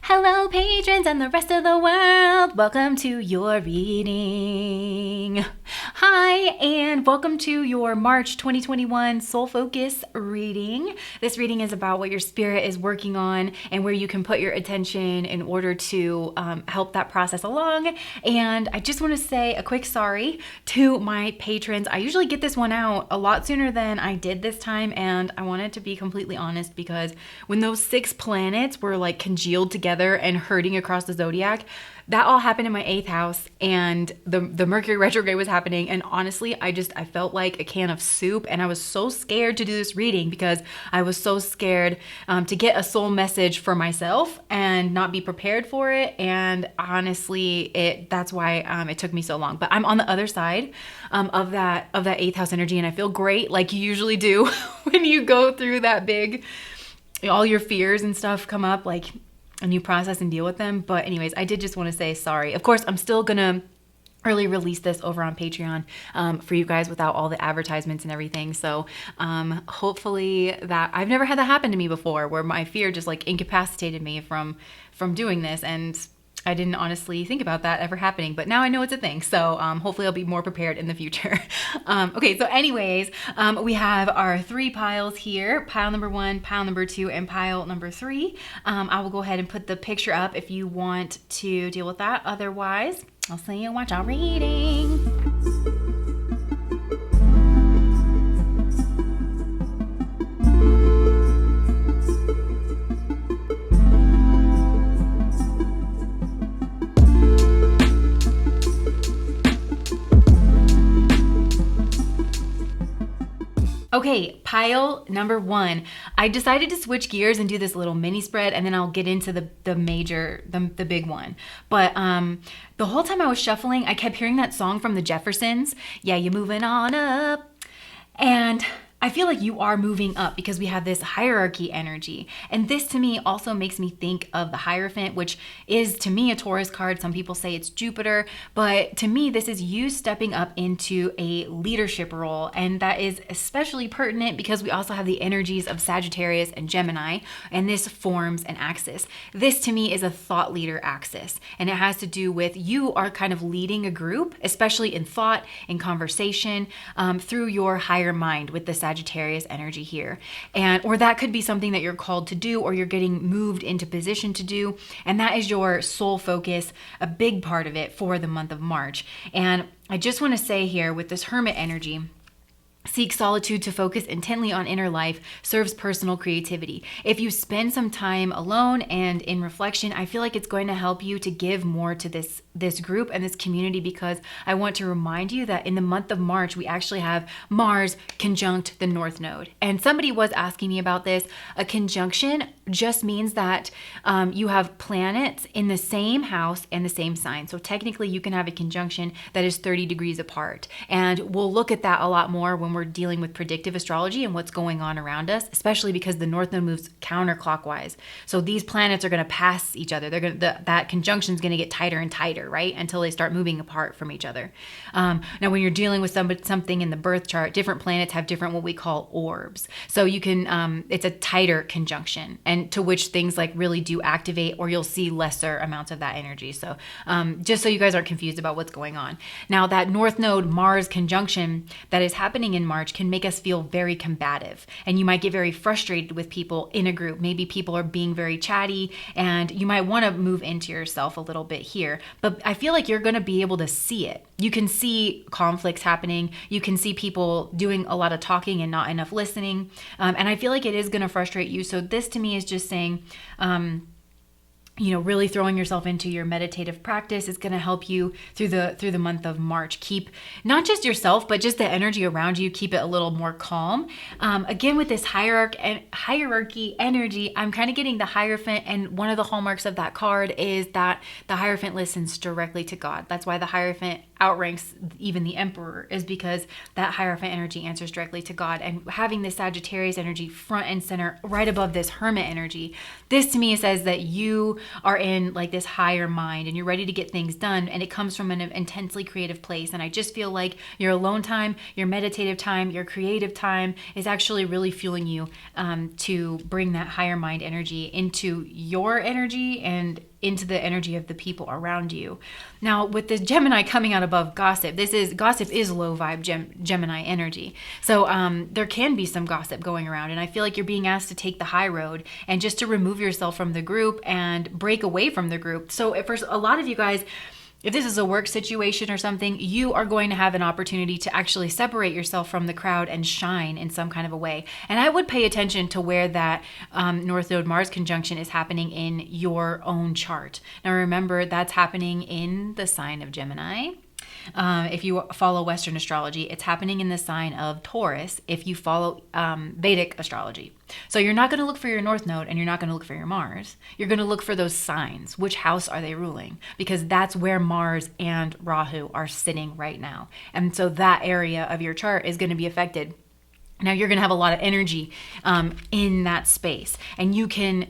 Hello, patrons and the rest of the world. Welcome to your reading. Hi, and welcome to your March 2021 Soul Focus reading. This reading is about what your spirit is working on and where you can put your attention in order to help that process along. And I just want to say a quick sorry to my patrons. I usually get this one out a lot sooner than I did this time, and I wanted to be completely honest because when those 6 planets were like congealed together and hurting across the zodiac, that all happened in my 8th house, and the Mercury retrograde was happening. And honestly, I felt like a can of soup, and I was so scared to do this reading because I was so scared to get a soul message for myself and not be prepared for it. And honestly, that's why it took me so long. But I'm on the other side of that 8th house energy, and I feel great, like you usually do when you go through that big, all your fears and stuff come up, like, and you process and deal with them. But anyways, I did just want to say sorry. Of course, I'm still gonna early release this over on Patreon for you guys without all the advertisements and everything. So hopefully that, I've never had that happen to me before, where my fear just like incapacitated me from doing this, and I didn't honestly think about that ever happening, but now I know it's a thing. So hopefully I'll be more prepared in the future. Okay, so anyways, we have our 3 piles here: pile number 1, pile number 2, and pile number 3. I will go ahead and put the picture up if you want to deal with that. Otherwise, I'll see you and watch our reading. Okay, pile number 1. I decided to switch gears and do this little mini spread, and then I'll get into the big one. But the whole time I was shuffling, I kept hearing that song from the Jeffersons. Yeah, you're moving on up. And I feel like you are moving up because we have this hierarchy energy. And this to me also makes me think of the Hierophant, which is to me a Taurus card. Some people say it's Jupiter, but to me, this is you stepping up into a leadership role. And that is especially pertinent because we also have the energies of Sagittarius and Gemini, and this forms an axis. This to me is a thought leader axis, and it has to do with you are kind of leading a group, especially in thought, in conversation, through your higher mind with the Sagittarius energy here. Or that could be something that you're called to do, or you're getting moved into position to do. And that is your soul focus, a big part of it for the month of March. And I just want to say here with this Hermit energy, seek solitude to focus intently on inner life, serves personal creativity. If you spend some time alone and in reflection, I feel like it's going to help you to give more to this group and this community, because I want to remind you that in the month of March, we actually have Mars conjunct the North Node. And somebody was asking me about this. A conjunction just means that you have planets in the same house and the same sign. So technically you can have a conjunction that is 30 degrees apart. And we'll look at that a lot more when we're dealing with predictive astrology and what's going on around us, especially because the North Node moves counterclockwise. So these planets are going to pass each other. That conjunction is going to get tighter and tighter, right? Until they start moving apart from each other. Now, when you're dealing with something in the birth chart, different planets have different what we call orbs. So you can, it's a tighter conjunction, and to which things like really do activate, or you'll see lesser amounts of that energy. So just so you guys aren't confused about what's going on. Now, that North Node Mars conjunction that is happening in March can make us feel very combative, and you might get very frustrated with people in a group. Maybe people are being very chatty, and you might want to move into yourself a little bit here. But I feel like you're going to be able to see it. You can see conflicts happening. You can see people doing a lot of talking and not enough listening. And I feel like it is going to frustrate you. So this to me is just saying, really throwing yourself into your meditative practice is going to help you through the month of March. Keep not just yourself, but just the energy around you, keep it a little more calm. Again, with this hierarchy energy, I'm kind of getting the Hierophant, and one of the hallmarks of that card is that the Hierophant listens directly to God. That's why the Hierophant outranks even the emperor is because that Hierophant energy answers directly to God. And having this Sagittarius energy front and center right above this Hermit energy, this to me says that you are in like this higher mind and you're ready to get things done, and it comes from an intensely creative place. And I just feel like your alone time, your meditative time, your creative time is actually really fueling you to bring that higher mind energy into your energy and into the energy of the people around you. Now, with this Gemini coming out above gossip, gossip is low vibe Gemini energy. So there can be some gossip going around, and I feel like you're being asked to take the high road and just to remove yourself from the group and break away from the group. So for a lot of you guys, if this is a work situation or something, you are going to have an opportunity to actually separate yourself from the crowd and shine in some kind of a way. And I would pay attention to where that North Node Mars conjunction is happening in your own chart. Now remember, that's happening in the sign of Gemini. If you follow Western astrology, it's happening in the sign of Taurus if you follow Vedic astrology. So you're not going to look for your North Node and you're not going to look for your Mars. You're going to look for those signs. Which house are they ruling? Because that's where Mars and Rahu are sitting right now. And so that area of your chart is going to be affected. Now you're going to have a lot of energy in that space. And you can,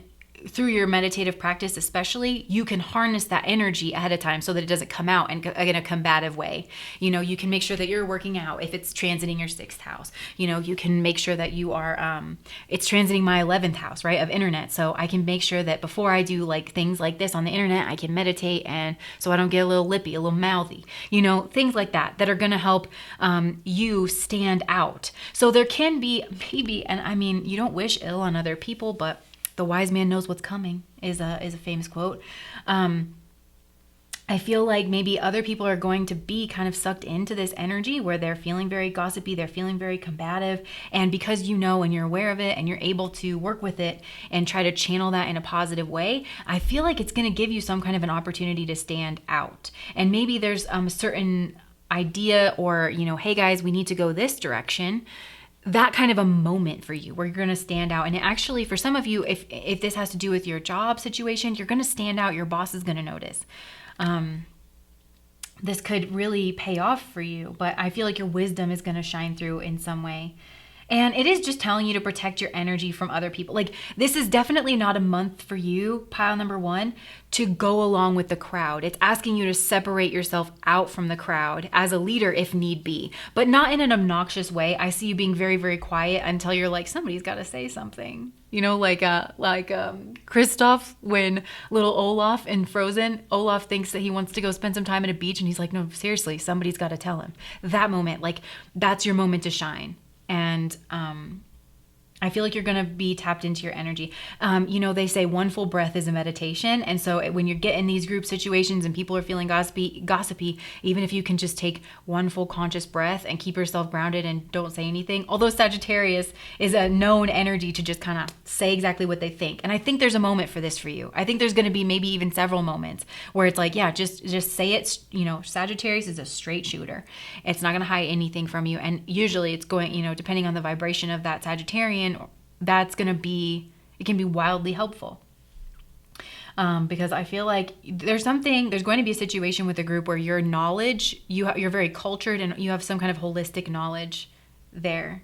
through your meditative practice especially, you can harness that energy ahead of time so that it doesn't come out in a combative way. You know, you can make sure that you're working out if it's transiting your 6th house. You know, you can make sure that you are, it's transiting my 11th house, right, of internet. So I can make sure that before I do like things like this on the internet, I can meditate, and so I don't get a little lippy, a little mouthy, you know, things like that that are going to help you stand out. So there can be maybe, and I mean, you don't wish ill on other people, but the wise man knows what's coming is a famous quote. I feel like maybe other people are going to be kind of sucked into this energy where they're feeling very gossipy, they're feeling very combative. And because you know and you're aware of it and you're able to work with it and try to channel that in a positive way, I feel like it's going to give you some kind of an opportunity to stand out. And maybe there's a certain idea or, you know, hey guys, we need to go this direction. That kind of a moment for you where you're going to stand out. And actually, for some of you, if this has to do with your job situation, you're going to stand out. Your boss is going to notice. This could really pay off for you, but I feel like your wisdom is going to shine through in some way. And it is just telling you to protect your energy from other people. Like, this is definitely not a month for you, pile number 1, to go along with the crowd. It's asking you to separate yourself out from the crowd as a leader if need be, but not in an obnoxious way. I see you being very, very quiet until you're like, somebody's got to say something. You know, like Kristoff, when little Olaf in Frozen, Olaf thinks that he wants to go spend some time at a beach, and he's like, no, seriously, somebody's got to tell him. That moment, like, that's your moment to shine. And I feel like you're going to be tapped into your energy. You know, they say one full breath is a meditation. And so when you get in these group situations and people are feeling gossipy, even if you can just take one full conscious breath and keep yourself grounded and don't say anything. Although Sagittarius is a known energy to just kind of say exactly what they think. And I think there's a moment for this for you. I think there's going to be maybe even several moments where it's like, yeah, just say it. You know, Sagittarius is a straight shooter. It's not going to hide anything from you. And usually it's going, you know, depending on the vibration of that Sagittarian, that's going to be, it can be wildly helpful. Because I feel like there's going to be a situation with a group where your knowledge, you're very cultured and you have some kind of holistic knowledge there.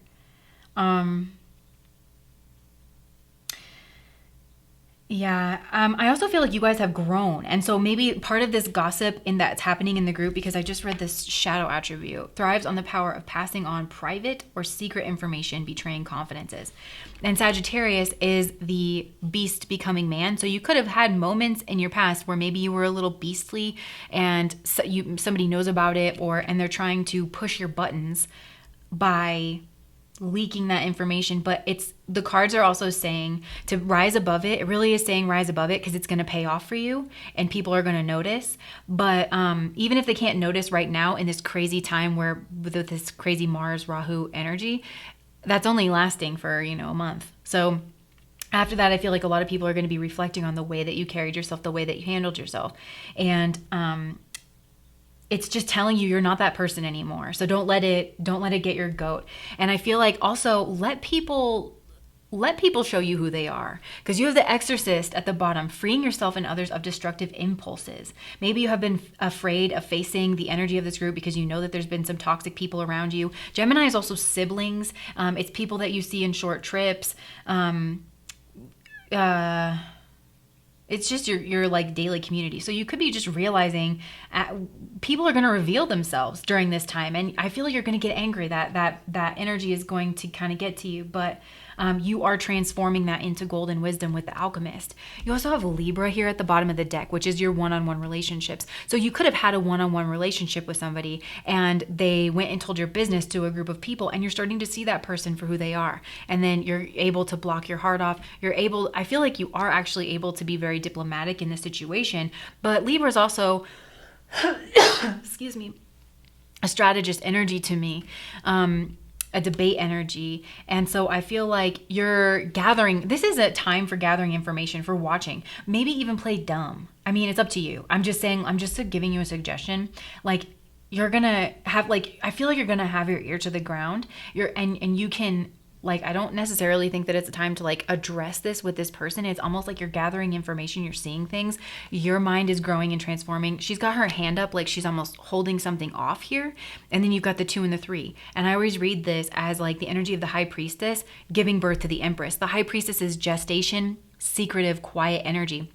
Yeah. I also feel like you guys have grown. And so maybe part of this gossip that's happening in the group, because I just read this shadow attribute, thrives on the power of passing on private or secret information, betraying confidences. And Sagittarius is the beast becoming man. So you could have had moments in your past where maybe you were a little beastly and somebody knows about it, and they're trying to push your buttons by leaking that information. But the cards are also saying to rise above it. It really is saying rise above it because it's going to pay off for you and people are going to notice. But even if they can't notice right now in this crazy time where with this crazy Mars Rahu energy, that's only lasting for, a month. So after that, I feel like a lot of people are going to be reflecting on the way that you carried yourself, the way that you handled yourself. And it's just telling you're not that person anymore. So don't let it get your goat. And I feel like also let people let people show you who they are, because you have the exorcist at the bottom, freeing yourself and others of destructive impulses. Maybe you have been afraid of facing the energy of this group because you know that there's been some toxic people around you. Gemini is also siblings. It's people that you see in short trips. It's just your like daily community. So you could be just realizing people are going to reveal themselves during this time. And I feel like you're going to get angry that energy is going to kind of get to you. But you are transforming that into golden wisdom with the alchemist. You also have Libra here at the bottom of the deck, which is your one-on-one relationships. So you could have had a one-on-one relationship with somebody and they went and told your business to a group of people, and you're starting to see that person for who they are. And then you're able to block your heart off. I feel like you are actually able to be very diplomatic in this situation. But Libra is also, excuse me, a strategist energy to me. A debate energy. And so I feel like this is a time for gathering information, for watching, maybe even play dumb. I mean, it's up to you. I'm just giving you a suggestion. Like, you're gonna have, like, I feel like you're gonna have your ear to the ground. And you can, like, I don't necessarily think that it's a time to like address this with this person. It's almost like you're gathering information, you're seeing things, your mind is growing and transforming. She's got her hand up like she's almost holding something off here. And then you've got the 2 and the 3. And I always read this as like the energy of the high priestess giving birth to the empress. The high priestess is gestation, secretive, quiet energy.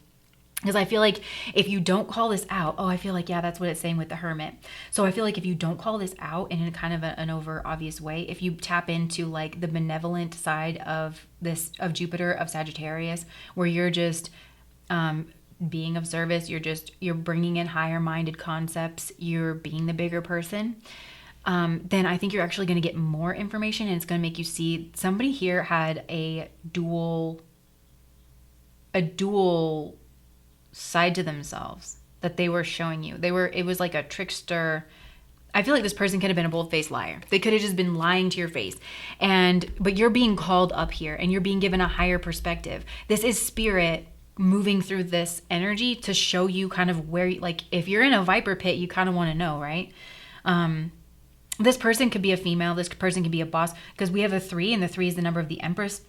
Because I feel like if you don't call this out, I feel like, yeah, that's what it's saying with the hermit. So I feel like if you don't call this out in a kind of an over obvious way, if you tap into like the benevolent side of Jupiter, of Sagittarius, where you're just being of service, you're bringing in higher minded concepts, you're being the bigger person, then I think you're actually going to get more information, and it's going to make you see somebody here had a dual side to themselves that they were showing you. It was like a trickster. I feel like this person could have been a bold-faced liar. They could have just been lying to your face. But you're being called up here and you're being given a higher perspective. This is spirit moving through this energy to show you kind of where, like, if you're in a viper pit, you kind of want to know, right? This person could be a female. This person could be a boss, because we have a 3, and the 3 is the number of the Empress.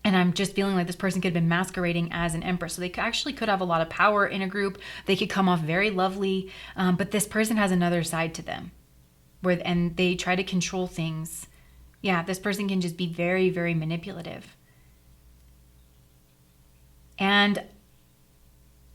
And I'm just feeling like this person could have been masquerading as an empress. So they actually could have a lot of power in a group. They could come off very lovely. But this person has another side to them, and they try to control things. Yeah, this person can just be very, very manipulative. And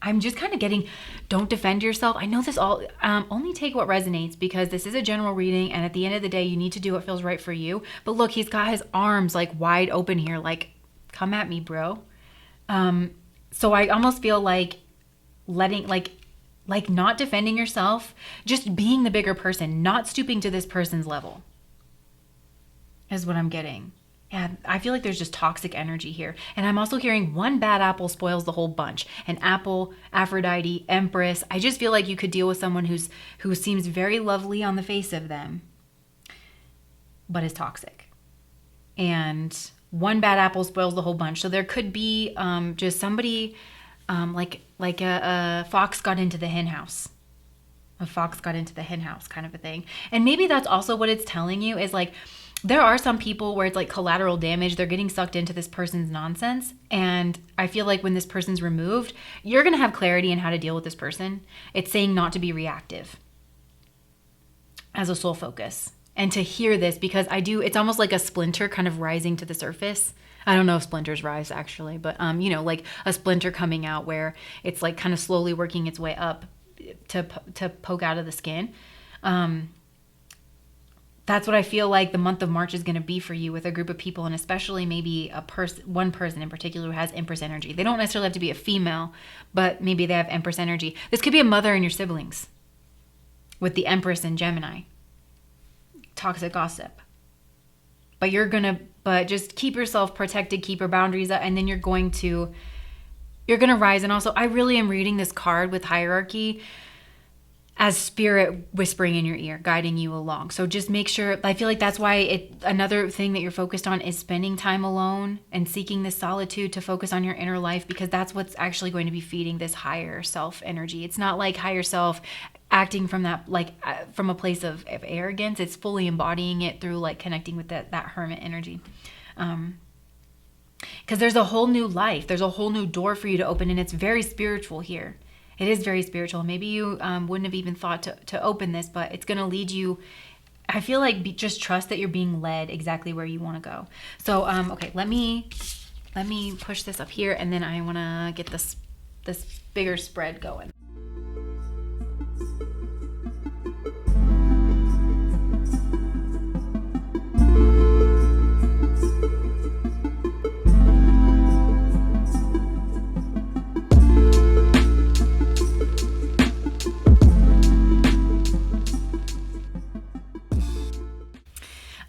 I'm just kind of getting, don't defend yourself. I know this all, only take what resonates, because this is a general reading. And at the end of the day, you need to do what feels right for you. But look, he's got his arms like wide open here, like, come at me, bro. So I almost feel like letting, like not defending yourself, just being the bigger person, not stooping to this person's level is what I'm getting. Yeah, I feel like there's just toxic energy here. And I'm also hearing one bad apple spoils the whole bunch. An apple, Aphrodite, Empress. I just feel like you could deal with someone who seems very lovely on the face of them, but is toxic. And one bad apple spoils the whole bunch. So there could be just somebody like a fox got into the hen house. A fox got into the hen house kind of a thing. And maybe that's also what it's telling you, is like, there are some people where it's like collateral damage. They're getting sucked into this person's nonsense. And I feel like when this person's removed, you're going to have clarity in how to deal with this person. It's saying not to be reactive as a soul focus. And to hear this, because it's almost like a splinter kind of rising to the surface. I don't know if splinters rise actually, but like a splinter coming out where it's like kind of slowly working its way up to poke out of the skin. That's what I feel like the month of March is going to be for you, with a group of people, and especially maybe one person in particular who has Empress energy. They don't necessarily have to be a female, but maybe they have Empress energy. This could be a mother and your siblings with the Empress and Gemini. Toxic gossip. But just keep yourself protected, keep your boundaries up, and then you're going to rise. And also, I really am reading this card with hierarchy as spirit whispering in your ear, guiding you along. So just make sure, I feel like that's why another thing that you're focused on is spending time alone and seeking this solitude to focus on your inner life, because that's what's actually going to be feeding this higher self energy. It's not like higher self acting from that, like from a place of arrogance. It's fully embodying it through like connecting with that hermit energy. Because there's a whole new life. There's a whole new door for you to open, and it's very spiritual here. It is very spiritual. Maybe you wouldn't have even thought to open this, but it's going to lead you. I feel like just trust that you're being led exactly where you want to go. So, okay, let me push this up here, and then I want to get this bigger spread going.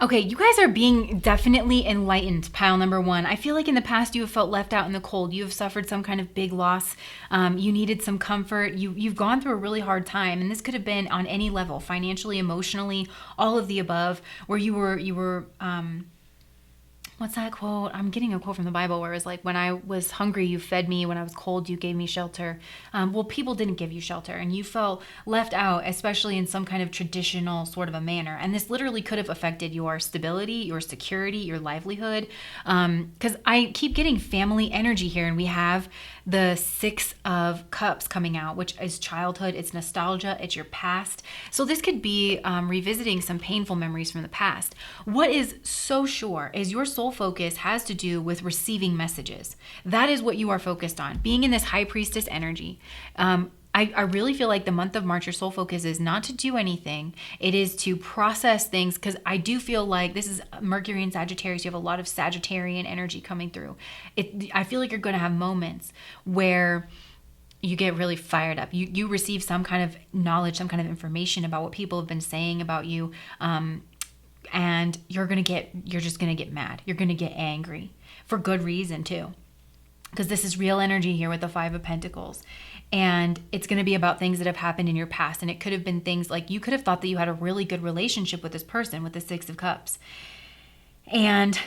Okay, you guys are being definitely enlightened, pile number one. I feel like in the past you have felt left out in the cold. You have suffered some kind of big loss. You needed some comfort. You've gone through a really hard time, and this could have been on any level, financially, emotionally, all of the above, where you were what's that quote? I'm getting a quote from the Bible where it's like, when I was hungry, you fed me. When I was cold, you gave me shelter. Well, people didn't give you shelter, and you felt left out, especially in some kind of traditional sort of a manner. And this literally could have affected your stability, your security, your livelihood. Because I keep getting family energy here, and we have the 6 of Cups coming out, which is childhood. It's nostalgia. It's your past. So this could be revisiting some painful memories from the past. What is so sure is your soul focus has to do with receiving messages. That is what you are focused on. Being in this high priestess energy. I really feel like the month of March, your soul focus is not to do anything. It is to process things, because I do feel like this is Mercury and Sagittarius. You have a lot of Sagittarian energy coming through. I feel like you're going to have moments where you get really fired up. You receive some kind of knowledge, some kind of information about what people have been saying about you. And you're just going to get mad. You're going to get angry for good reason too. Because this is real energy here with the 5 of Pentacles. And it's going to be about things that have happened in your past. And it could have been things like you could have thought that you had a really good relationship with this person with the 6 of Cups. And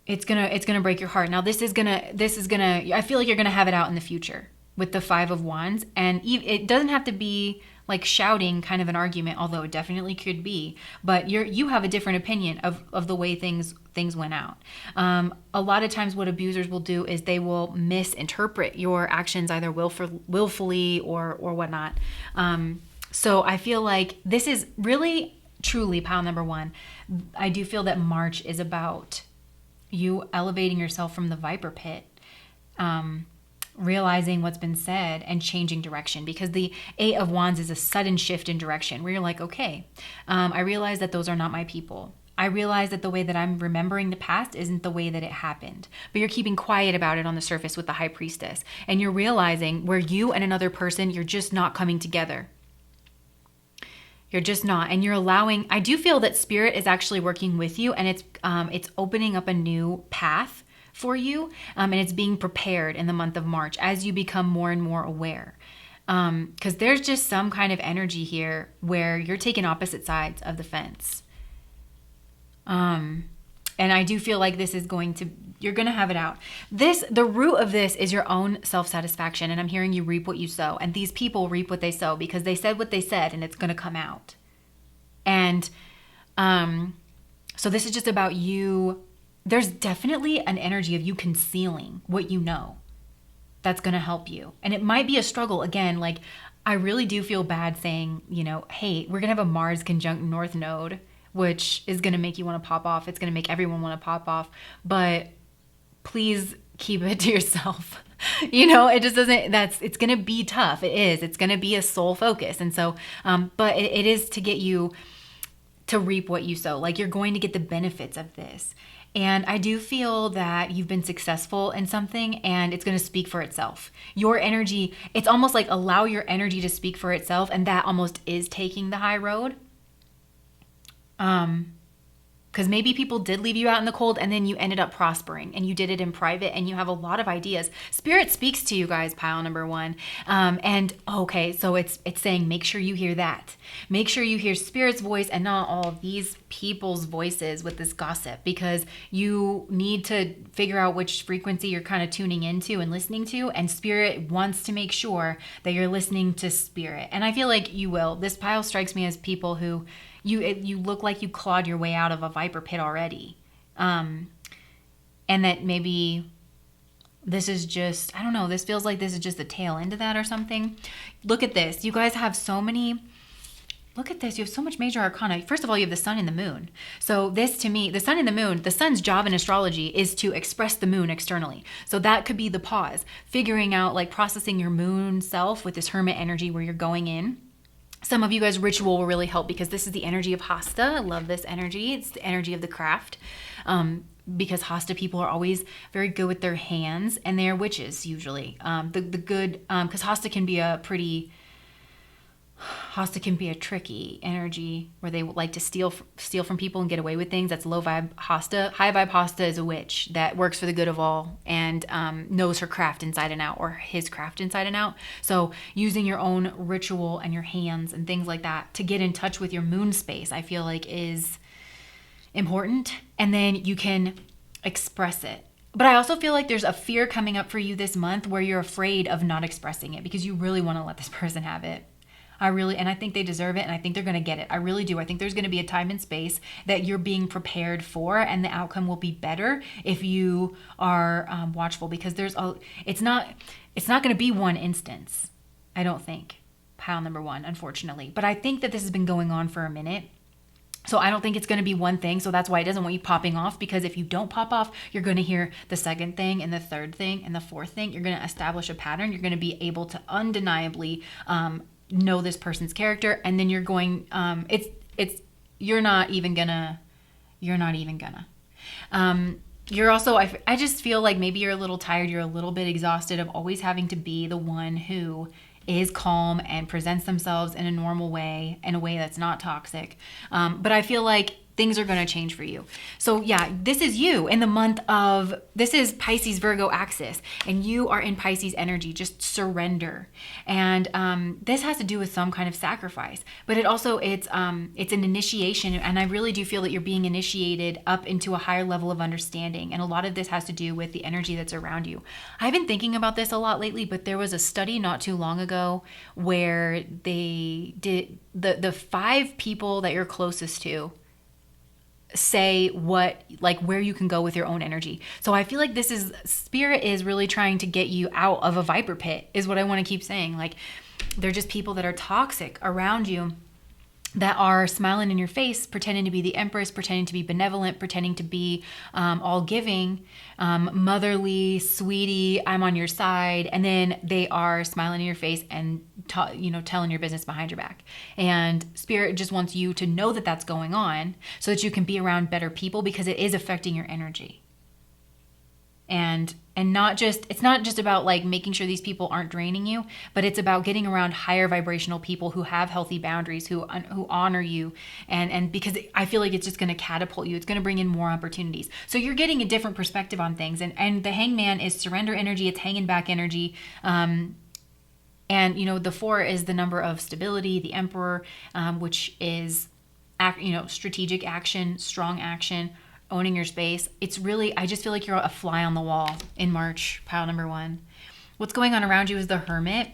it's gonna break your heart. Now this is gonna, I feel like you're gonna have it out in the future with the 5 of Wands. And it doesn't have to be like shouting kind of an argument, although it definitely could be, but you have a different opinion of the way things went out. A lot of times what abusers will do is they will misinterpret your actions, either willfully or whatnot. So I feel like this is really, truly, pile number one. I do feel that March is about you elevating yourself from the viper pit, realizing what's been said and changing direction, because the 8 of Wands is a sudden shift in direction where you're like, okay, I realize that those are not my people. I realize that the way that I'm remembering the past isn't the way that it happened, but you're keeping quiet about it on the surface with the High Priestess. And you're realizing where you and another person, you're just not coming together. You're just not. And you're allowing, I do feel that Spirit is actually working with you, and it's opening up a new path for you, and it's being prepared in the month of March as you become more and more aware, because there's just some kind of energy here where you're taking opposite sides of the fence, and I do feel like this is you're going to have it out. The root of this is your own self-satisfaction, and I'm hearing you reap what you sow, and these people reap what they sow because they said what they said, and it's going to come out. And so this is just about you. There's definitely an energy of you concealing what you know that's going to help you. And it might be a struggle. Again, like, I really do feel bad saying, hey, we're going to have a Mars conjunct North Node, which is going to make you want to pop off. It's going to make everyone want to pop off. But please keep it to yourself. It just doesn't, it's going to be tough. It is. It's going to be a soul focus. And so, but it is to get you to reap what you sow. Like, you're going to get the benefits of this. And I do feel that you've been successful in something, and it's going to speak for itself. Your energy, it's almost like allow your energy to speak for itself, and that almost is taking the high road. Because maybe people did leave you out in the cold, and then you ended up prospering, and you did it in private, and you have a lot of ideas. Spirit speaks to you guys, pile number one. And okay, so it's saying, make sure you hear that. Make sure you hear Spirit's voice and not all of these people's voices with this gossip, because you need to figure out which frequency you're kind of tuning into and listening to. And Spirit wants to make sure that you're listening to Spirit. And I feel like you will. This pile strikes me as people who you look like you clawed your way out of a viper pit already. And and that maybe this is just, I don't know, this feels like this is just the tail end of that or something. Look at this. You guys have so many, look at this. You have so much major arcana. First of all, you have the sun and the moon. So this, to me, the sun and the moon, the sun's job in astrology is to express the moon externally. So that could be the pause, figuring out, like, processing your moon self with this hermit energy where you're going in. Some of you guys, ritual will really help because this is the energy of Hasta. I love this energy. It's the energy of the craft. Because Hasta people are always very good with their hands, and they are witches usually. Because Hasta can be a tricky energy where they like to steal from people and get away with things. That's low vibe Hasta. High vibe Hasta is a witch that works for the good of all and knows her craft inside and out, or his craft inside and out. So using your own ritual and your hands and things like that to get in touch with your moon space, I feel like is important, and then you can express it. But I also feel like there's a fear coming up for you this month where you're afraid of not expressing it because you really want to let this person have it. And I think they deserve it, and I think they're going to get it. I really do. I think there's going to be a time and space that you're being prepared for, and the outcome will be better if you are watchful, because it's not going to be one instance, I don't think, pile number one, unfortunately. But I think that this has been going on for a minute. So I don't think it's going to be one thing. So that's why it doesn't want you popping off, because if you don't pop off, you're going to hear the second thing and the third thing and the fourth thing. You're going to establish a pattern. You're going to be able to undeniably know this person's character. And then you're going, you're not even gonna. You're also, I just feel like maybe you're a little tired. You're a little bit exhausted of always having to be the one who is calm and presents themselves in a normal way, in a way that's not toxic. But I feel like things are going to change for you. So yeah, this is you in the month of, this is Pisces Virgo axis, and you are in Pisces energy. Just surrender. And this has to do with some kind of sacrifice, but it's an initiation. And I really do feel that you're being initiated up into a higher level of understanding. And a lot of this has to do with the energy that's around you. I've been thinking about this a lot lately, but there was a study not too long ago where they did the 5 people that you're closest to say where you can go with your own energy. So I feel like spirit is really trying to get you out of a viper pit, is what I want to keep saying. Like, they're just people that are toxic around you, that are smiling in your face, pretending to be the empress, pretending to be benevolent, pretending to be all giving, motherly, sweetie, I'm on your side. And then they are smiling in your face and telling your business behind your back. And spirit just wants you to know that that's going on so that you can be around better people, because it is affecting your energy. And it's not just about like making sure these people aren't draining you, but it's about getting around higher vibrational people who have healthy boundaries, who honor you. And because I feel like it's just going to catapult you. It's going to bring in more opportunities. So you're getting a different perspective on things. And the Hangman is surrender energy. It's hanging back energy. And the 4 is the number of stability, the Emperor, which is, strategic action, strong action, owning your space. It's really, I just feel like you're a fly on the wall in March, pile number 1. What's going on around you is the Hermit,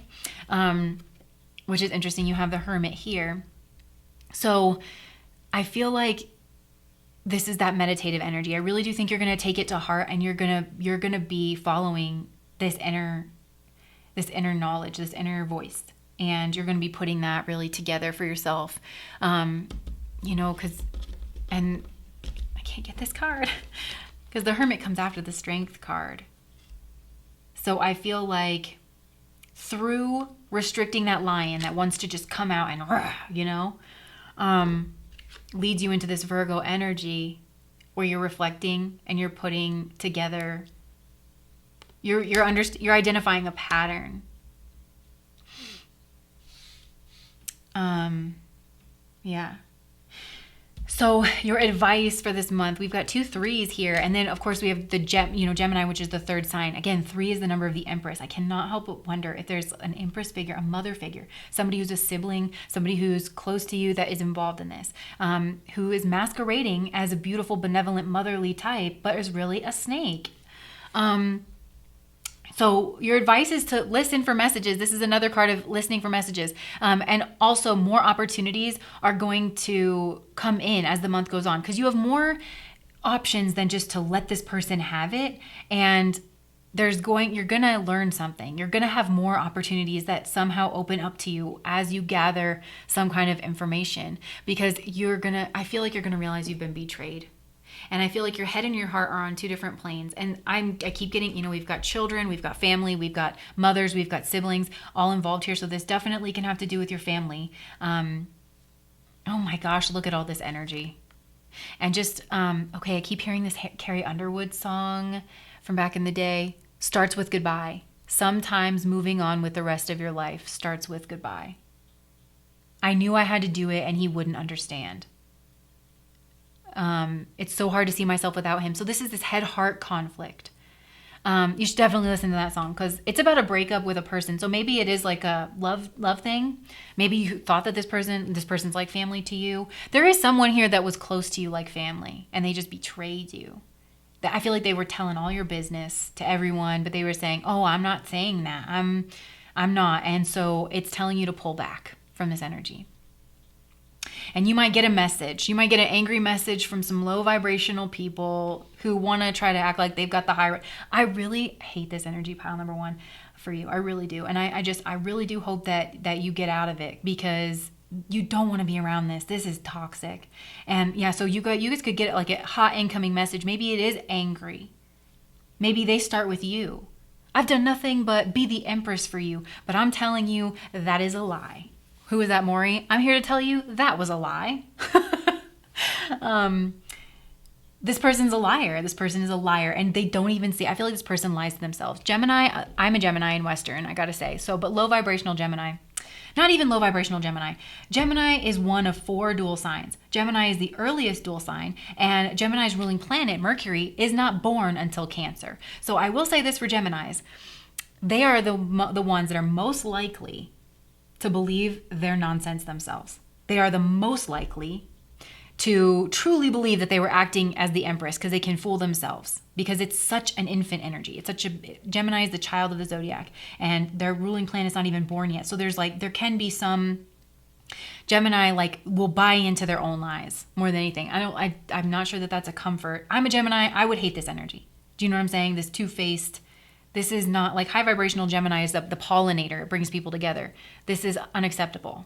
which is interesting. You have the Hermit here. So I feel like this is that meditative energy. I really do think you're going to take it to heart, and you're going to be following this inner knowledge, this inner voice. And you're going to be putting that really together for yourself. And I can't get this card because the Hermit comes after the Strength card. So I feel like through restricting that lion that wants to just come out and, leads you into this Virgo energy where you're reflecting and you're putting together, you're identifying a pattern. Yeah. So your advice for this month, we've got 2 3s here. And then of course we have the Gemini, which is the 3rd sign. Again, 3 is the number of the Empress. I cannot help but wonder if there's an Empress figure, a mother figure, somebody who's a sibling, somebody who's close to you that is involved in this, who is masquerading as a beautiful, benevolent, motherly type, but is really a snake. So your advice is to listen for messages. This is another card of listening for messages. And also more opportunities are going to come in as the month goes on, because you have more options than just to let this person have it. And you're gonna learn something. You're gonna have more opportunities that somehow open up to you as you gather some kind of information, because I feel like you're gonna realize you've been betrayed. And I feel like your head and your heart are on two different planes. And I keep getting, we've got children, we've got family, we've got mothers, we've got siblings all involved here. So this definitely can have to do with your family. Oh my gosh, look at all this energy. And just, okay, I keep hearing this Carrie Underwood song from back in the day. Starts with goodbye. Sometimes moving on with the rest of your life starts with goodbye. I knew I had to do it and he wouldn't understand. It's so hard to see myself without him. So this is this head-heart conflict. You should definitely listen to that song because it's about a breakup with a person. So maybe it is like a love thing. Maybe you thought that this person's like family to you. There is someone here that was close to you like family and they just betrayed you. I feel like they were telling all your business to everyone, but they were saying, "Oh, I'm not saying that. I'm not." And so it's telling you to pull back from this energy. And you might get a message. You might get an angry message from some low vibrational people who want to try to act like they've got the high. I really hate this energy, pile number 1, for you. I really do. And I really do hope that you get out of it, because you don't want to be around this. This is toxic. And yeah, so you guys could get like a hot incoming message. Maybe it is angry. Maybe they start with you. I've done nothing but be the empress for you, but I'm telling you that is a lie. Who is that, Maury? I'm here to tell you that was a lie. This person's a liar. This person is a liar, and they don't even see. I feel like this person lies to themselves. Gemini, I'm a Gemini in Western, I gotta say. So, but low vibrational Gemini. Not even low vibrational Gemini. Gemini is one of 4 dual signs. Gemini is the earliest dual sign, and Gemini's ruling planet, Mercury, is not born until Cancer. So I will say this for Geminis. They are the ones that are most likely to believe their nonsense themselves. They are the most likely to truly believe that they were acting as the empress, because they can fool themselves, because it's such an infant energy. Gemini is the child of the zodiac, and their ruling planet is not even born yet. So there can be some Gemini will buy into their own lies more than anything. I'm not sure that that's a comfort. I'm a Gemini. I would hate this energy. Do you know what I'm saying? This two-faced. This is not like high vibrational Gemini is the pollinator. It brings people together. This is unacceptable.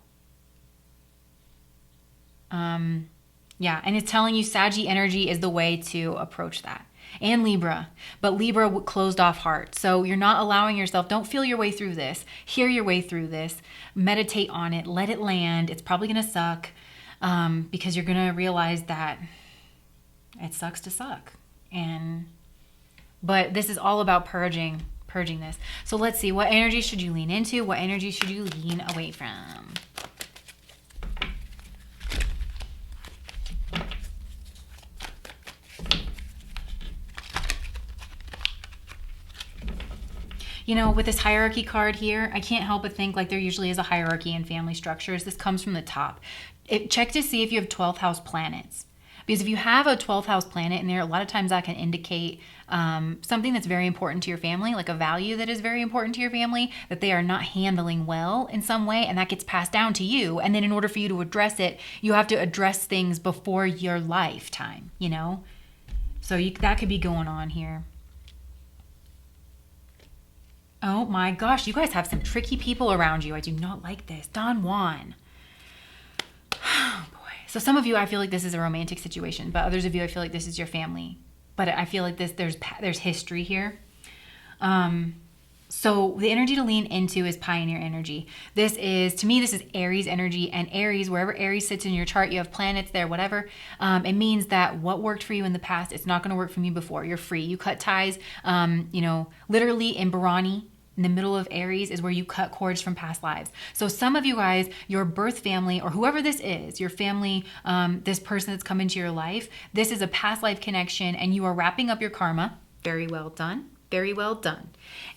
Yeah, and it's telling you Saggy energy is the way to approach that. And Libra, but Libra closed off heart. So you're not allowing yourself, don't feel your way through this. Hear your way through this. Meditate on it. Let it land. It's probably going to suck because you're going to realize that it sucks to suck. But this is all about purging this. So let's see, what energy should you lean into? What energy should you lean away from? With this hierarchy card here, I can't help but think like there usually is a hierarchy in family structures. This comes from the top. Check to see if you have 12th house planets. Because if you have a 12th house planet in there, a lot of times that can indicate something that's very important to your family, like a value that is very important to your family, that they are not handling well in some way, and that gets passed down to you. And then in order for you to address it, you have to address things before your lifetime, So that could be going on here. Oh my gosh, you guys have some tricky people around you. I do not like this. Don Juan. Oh boy. So some of you, I feel like this is a romantic situation, but others of you, I feel like this is your family. But I feel like there's history here. So the energy to lean into is pioneer energy. To me, this is Aries energy, and Aries, wherever Aries sits in your chart, you have planets there, whatever. It means that what worked for you in the past, it's not going to work for you before. You're free. You cut ties, literally in Bharani, in the middle of Aries is where you cut cords from past lives. So some of you guys, your birth family, or whoever this is, your family, this person that's come into your life, this is a past life connection, and you are wrapping up your karma. Very well done. Very well done.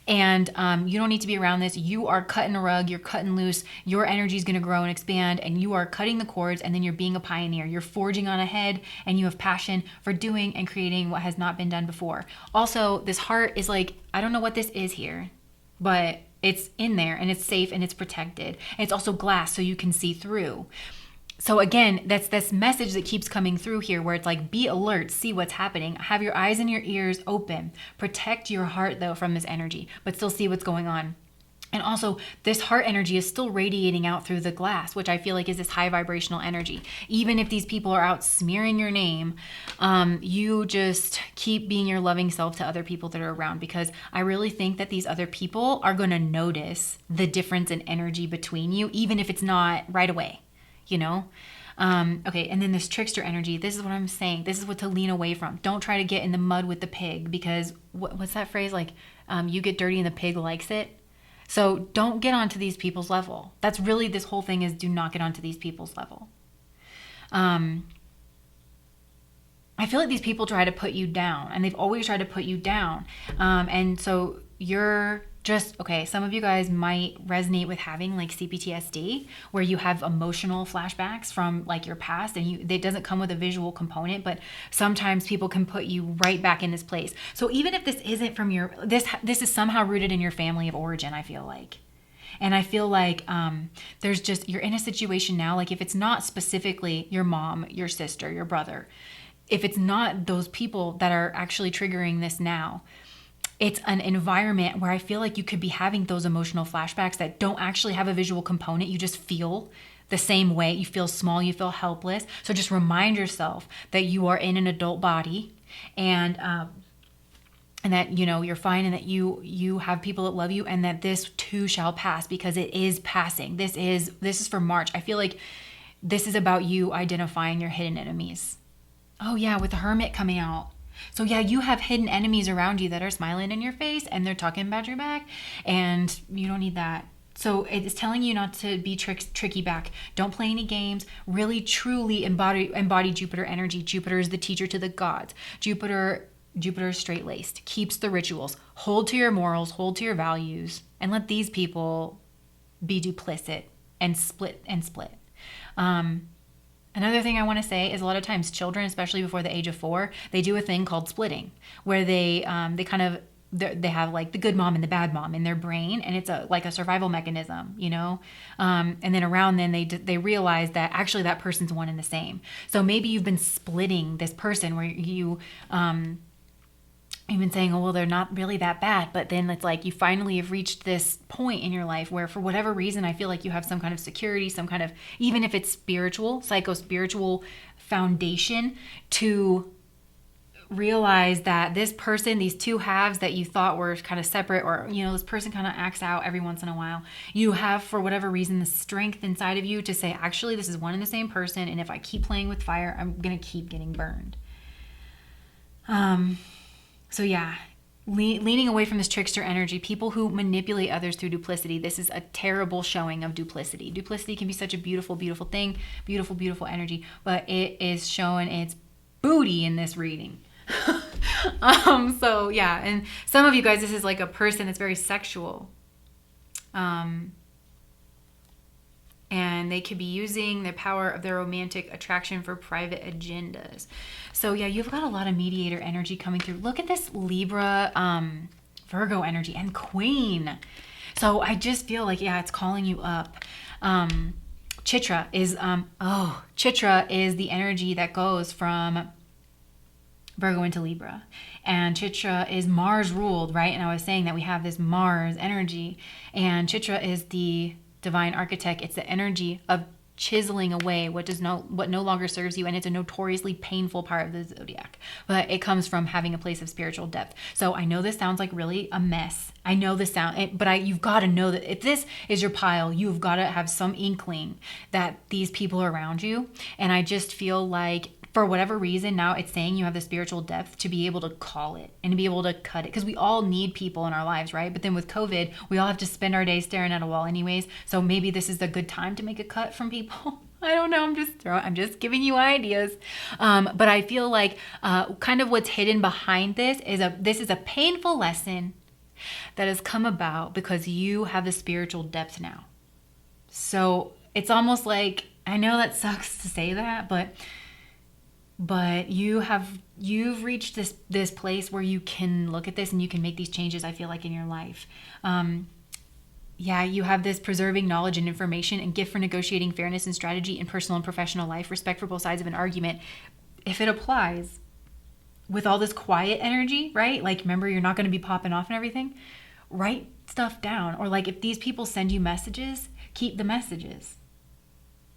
And you don't need to be around this. You are cutting a rug. You're cutting loose. Your energy is going to grow and expand, and you are cutting the cords, and then you're being a pioneer. You're forging on ahead, and you have passion for doing and creating what has not been done before. Also, this heart is like, I don't know what this is here, but it's in there, and it's safe, and it's protected. And it's also glass, so you can see through. So again, that's this message that keeps coming through here where it's like, be alert, see what's happening, have your eyes and your ears open, protect your heart though from this energy, but still see what's going on. And also, this heart energy is still radiating out through the glass, which I feel like is this high vibrational energy. Even if these people are out smearing your name, you just keep being your loving self to other people that are around, because I really think that these other people are going to notice the difference in energy between you, even if it's not right away, you know? Okay, and then this trickster energy, this is what I'm saying. This is what to lean away from. Don't try to get in the mud with the pig, because what's that phrase? Like, you get dirty and the pig likes it. So don't get onto these people's level. That's really this whole thing, is do not get onto these people's level. I feel like these people try to put you down, and they've always tried to put you down. And so you're just, okay, some of you guys might resonate with having like CPTSD, where you have emotional flashbacks from like your past, and it doesn't come with a visual component, but sometimes people can put you right back in this place. So even if this isn't from this is somehow rooted in your family of origin, I feel like. And I feel like there's just, you're in a situation now, like if it's not specifically your mom, your sister, your brother, if it's not those people that are actually triggering this now, it's an environment where I feel like you could be having those emotional flashbacks that don't actually have a visual component. You just feel the same way. You feel small, you feel helpless. So just remind yourself that you are in an adult body, and that, you know, you're fine, and that you have people that love you, and that this too shall pass, because it is passing. This is for March. I feel like this is about you identifying your hidden enemies. Oh yeah, with the Hermit coming out. So yeah, you have hidden enemies around you that are smiling in your face and they're talking about your back, and you don't need that. So it's telling you not to be tricky back. Don't play any games. Really, truly embody Jupiter energy. Jupiter is the teacher to the gods. Jupiter is straight-laced, keeps the rituals. Hold to your morals, hold to your values, and let these people be duplicit and split. Another thing I want to say is, a lot of times children, especially before the age of 4, they do a thing called splitting, where they have like the good mom and the bad mom in their brain, and it's like a survival mechanism, you know. And then around then they realize that actually that person's one and the same. So maybe you've been splitting this person, where you've been saying, oh, well, they're not really that bad. But then it's like you finally have reached this point in your life where, for whatever reason, I feel like you have some kind of security, some kind of, even if it's spiritual, psycho-spiritual foundation, to realize that this person, these two halves that you thought were kind of separate, or, you know, this person kind of acts out every once in a while. You have, for whatever reason, the strength inside of you to say, actually, this is one and the same person. And if I keep playing with fire, I'm going to keep getting burned. So yeah, leaning away from this trickster energy, people who manipulate others through duplicity. This is a terrible showing of duplicity. Duplicity can be such a beautiful, beautiful thing, beautiful, beautiful energy, but it is showing its booty in this reading. So yeah, and some of you guys, this is like a person that's very sexual. And they could be using the power of their romantic attraction for private agendas. So yeah, you've got a lot of mediator energy coming through. Look at this Libra, Virgo energy, and Queen. So I just feel like, yeah, it's calling you up. Chitra is the energy that goes from Virgo into Libra. And Chitra is Mars ruled, right? And I was saying that we have this Mars energy, and Chitra is the divine architect. It's the energy of chiseling away what no longer serves you, and it's a notoriously painful part of the zodiac, but it comes from having a place of spiritual depth. So I know this sounds like really a mess. I know this you've got to know that if this is your pile, you've got to have some inkling that these people are around you. And I just feel like, for whatever reason, now it's saying you have the spiritual depth to be able to call it and to be able to cut it, because we all need people in our lives, right? But then with COVID, we all have to spend our days staring at a wall anyways. So maybe this is a good time to make a cut from people. I don't know. I'm just giving you ideas. But I feel like kind of what's hidden behind this is a painful lesson that has come about because you have the spiritual depth now. So it's almost like, I know that sucks to say that, but you've reached this place where you can look at this and you can make these changes, I feel like, in your life. Yeah, you have this preserving knowledge and information and gift for negotiating fairness and strategy in personal and professional life, respect for both sides of an argument. If it applies with all this quiet energy, right? Like, remember, you're not going to be popping off and everything. Write stuff down. Or like, if these people send you messages, keep the messages.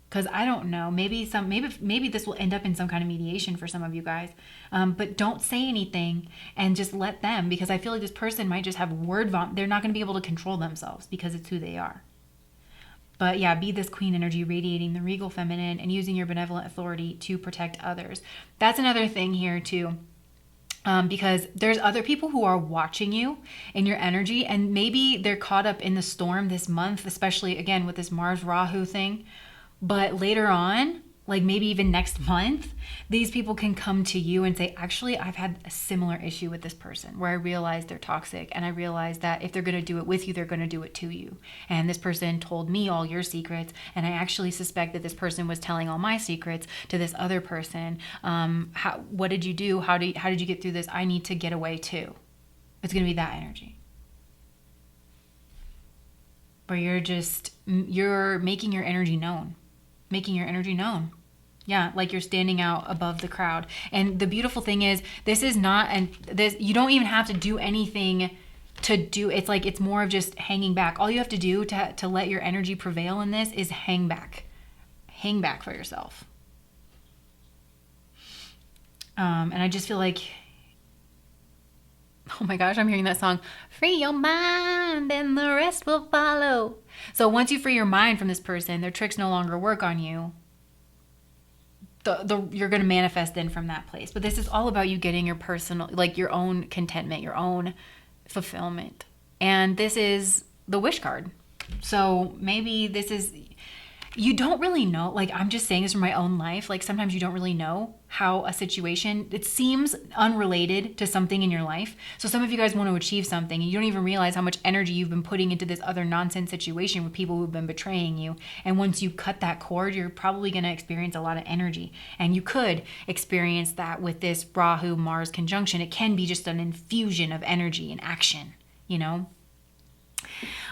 Because I don't know, maybe this will end up in some kind of mediation for some of you guys. But don't say anything and just let them, because I feel like this person might just have word vomit. They're not going to be able to control themselves because it's who they are. But yeah, be this queen energy, radiating the regal feminine and using your benevolent authority to protect others. That's another thing here too. Because there's other people who are watching you in your energy, and maybe they're caught up in the storm this month, especially again with this Mars Rahu thing. But later on, like maybe even next month, these people can come to you and say, actually, I've had a similar issue with this person where I realized they're toxic, and I realized that if they're going to do it with you, they're going to do it to you. And this person told me all your secrets, and I actually suspect that this person was telling all my secrets to this other person. What did you do? How did you get through this? I need to get away too. It's going to be that energy. Where you're making your energy known. Making your energy known. Yeah, like you're standing out above the crowd. And the beautiful thing is, this is not, and this, you don't even have to do anything to do, it's like, it's more of just hanging back. All you have to do to let your energy prevail in this is hang back. Hang back for yourself. And I just feel like, oh my gosh, I'm hearing that song, free your mind and the rest will follow. So once you free your mind from this person, their tricks no longer work on you. You're going to manifest then from that place. But this is all about you getting your personal, like your own contentment, your own fulfillment. And this is the wish card. So maybe this is, you don't really know, like I'm just saying this from my own life, like sometimes you don't really know how a situation, it seems unrelated to something in your life. So some of you guys want to achieve something and you don't even realize how much energy you've been putting into this other nonsense situation with people who've been betraying you. And once you cut that cord, you're probably going to experience a lot of energy. And you could experience that with this Rahu Mars conjunction. It can be just an infusion of energy and action, you know?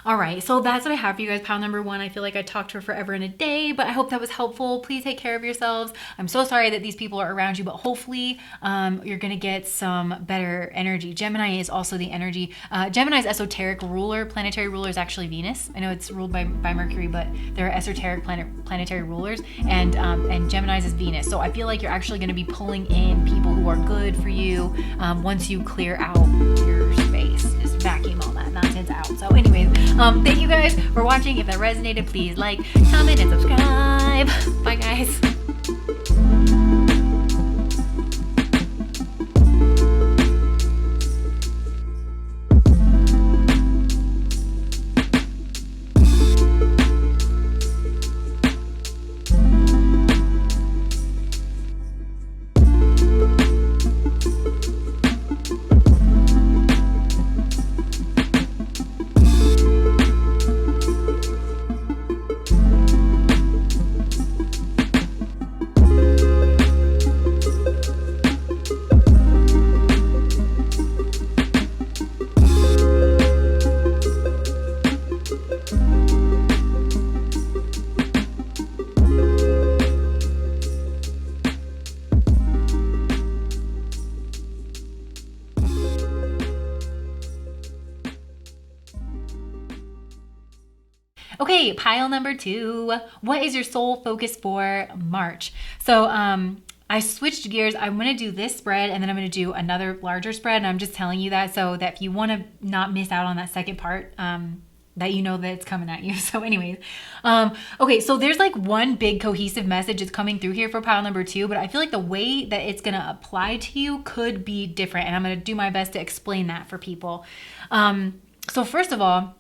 All right, so that's what I have for you guys. Pile number 1. I feel like I talked for forever and a day, but I hope that was helpful. Please take care of yourselves. I'm so sorry that these people are around you, but hopefully you're going to get some better energy. Gemini is also the energy. Gemini's esoteric ruler, planetary ruler, is actually Venus. I know it's ruled by Mercury, but there are esoteric planetary rulers, and Gemini's is Venus. So I feel like you're actually going to be pulling in people who are good for you once you clear out your space. Just vacuum all that nonsense out. So anyways, thank you guys for watching. If that resonated, please like, comment, and subscribe. Bye guys. Okay, pile number 2. What is your soul focus for March? So I switched gears. I'm going to do this spread and then I'm going to do another larger spread. And I'm just telling you that so that if you want to not miss out on that second part, that you know that it's coming at you. So anyways, okay, so there's like one big cohesive message that's coming through here for pile number 2, but I feel like the way that it's going to apply to you could be different. And I'm going to do my best to explain that for people. So first of all,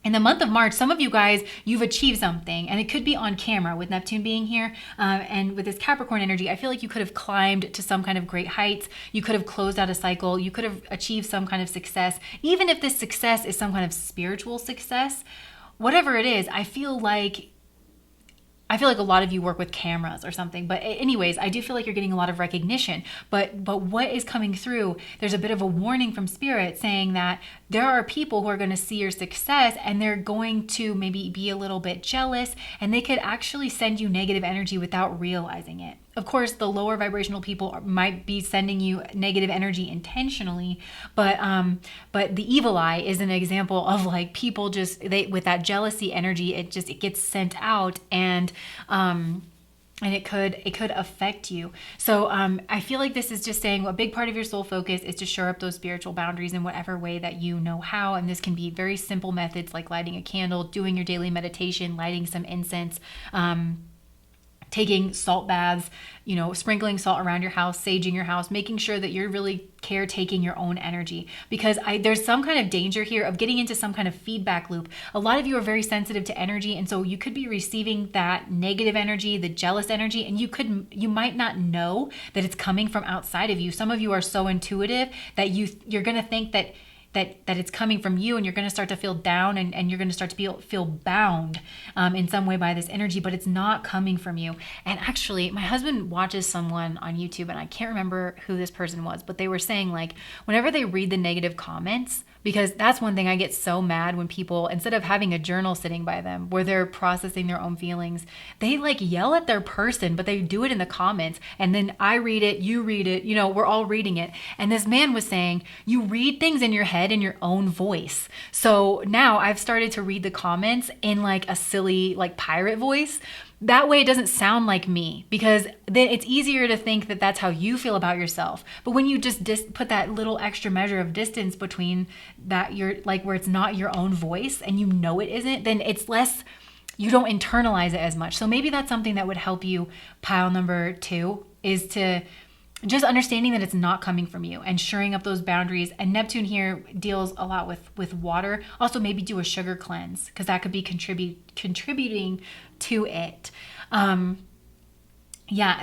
in the month of March, some of you guys, you've achieved something, and it could be on camera with Neptune being here. And with this Capricorn energy, I feel like you could have climbed to some kind of great heights. You could have closed out a cycle. You could have achieved some kind of success. Even if this success is some kind of spiritual success, whatever it is, I feel like I feel like a lot of you work with cameras or something, but anyways, I do feel like you're getting a lot of recognition. But what is coming through, there's a bit of a warning from spirit saying that there are people who are going to see your success and they're going to maybe be a little bit jealous, and they could actually send you negative energy without realizing it. Of course, the lower vibrational people might be sending you negative energy intentionally, but the evil eye is an example of like people just with that jealousy energy, it gets sent out, and it could affect you. So I feel like this is just saying a big part of your soul focus is to shore up those spiritual boundaries in whatever way that you know how. And this can be very simple methods like lighting a candle, doing your daily meditation, lighting some incense, taking salt baths, sprinkling salt around your house, saging your house, making sure that you're really caretaking your own energy, because there's some kind of danger here of getting into some kind of feedback loop. A lot of you are very sensitive to energy, and so you could be receiving that negative energy, the jealous energy, and you might not know that it's coming from outside of you. Some of you are so intuitive that you're going to think that it's coming from you, and you're going to start to feel down, and you're going to start to feel bound in some way by this energy, but it's not coming from you. And actually, my husband watches someone on YouTube, and I can't remember who this person was, but they were saying like whenever they read the negative comments, because that's one thing I get so mad when people, instead of having a journal sitting by them where they're processing their own feelings, they like yell at their person, but they do it in the comments. And then I read it, you read it, we're all reading it. And this man was saying, you read things in your head in your own voice. So now I've started to read the comments in like a silly, like pirate voice. That way it doesn't sound like me, because then it's easier to think that that's how you feel about yourself. But when you just put that little extra measure of distance between that, you're like where it's not your own voice and it isn't, then it's less, you don't internalize it as much. So maybe that's something that would help you. Pile number 2 is to just understanding that it's not coming from you and shoring up those boundaries. And Neptune here deals a lot with water. Also maybe do a sugar cleanse, because that could be contributing to it.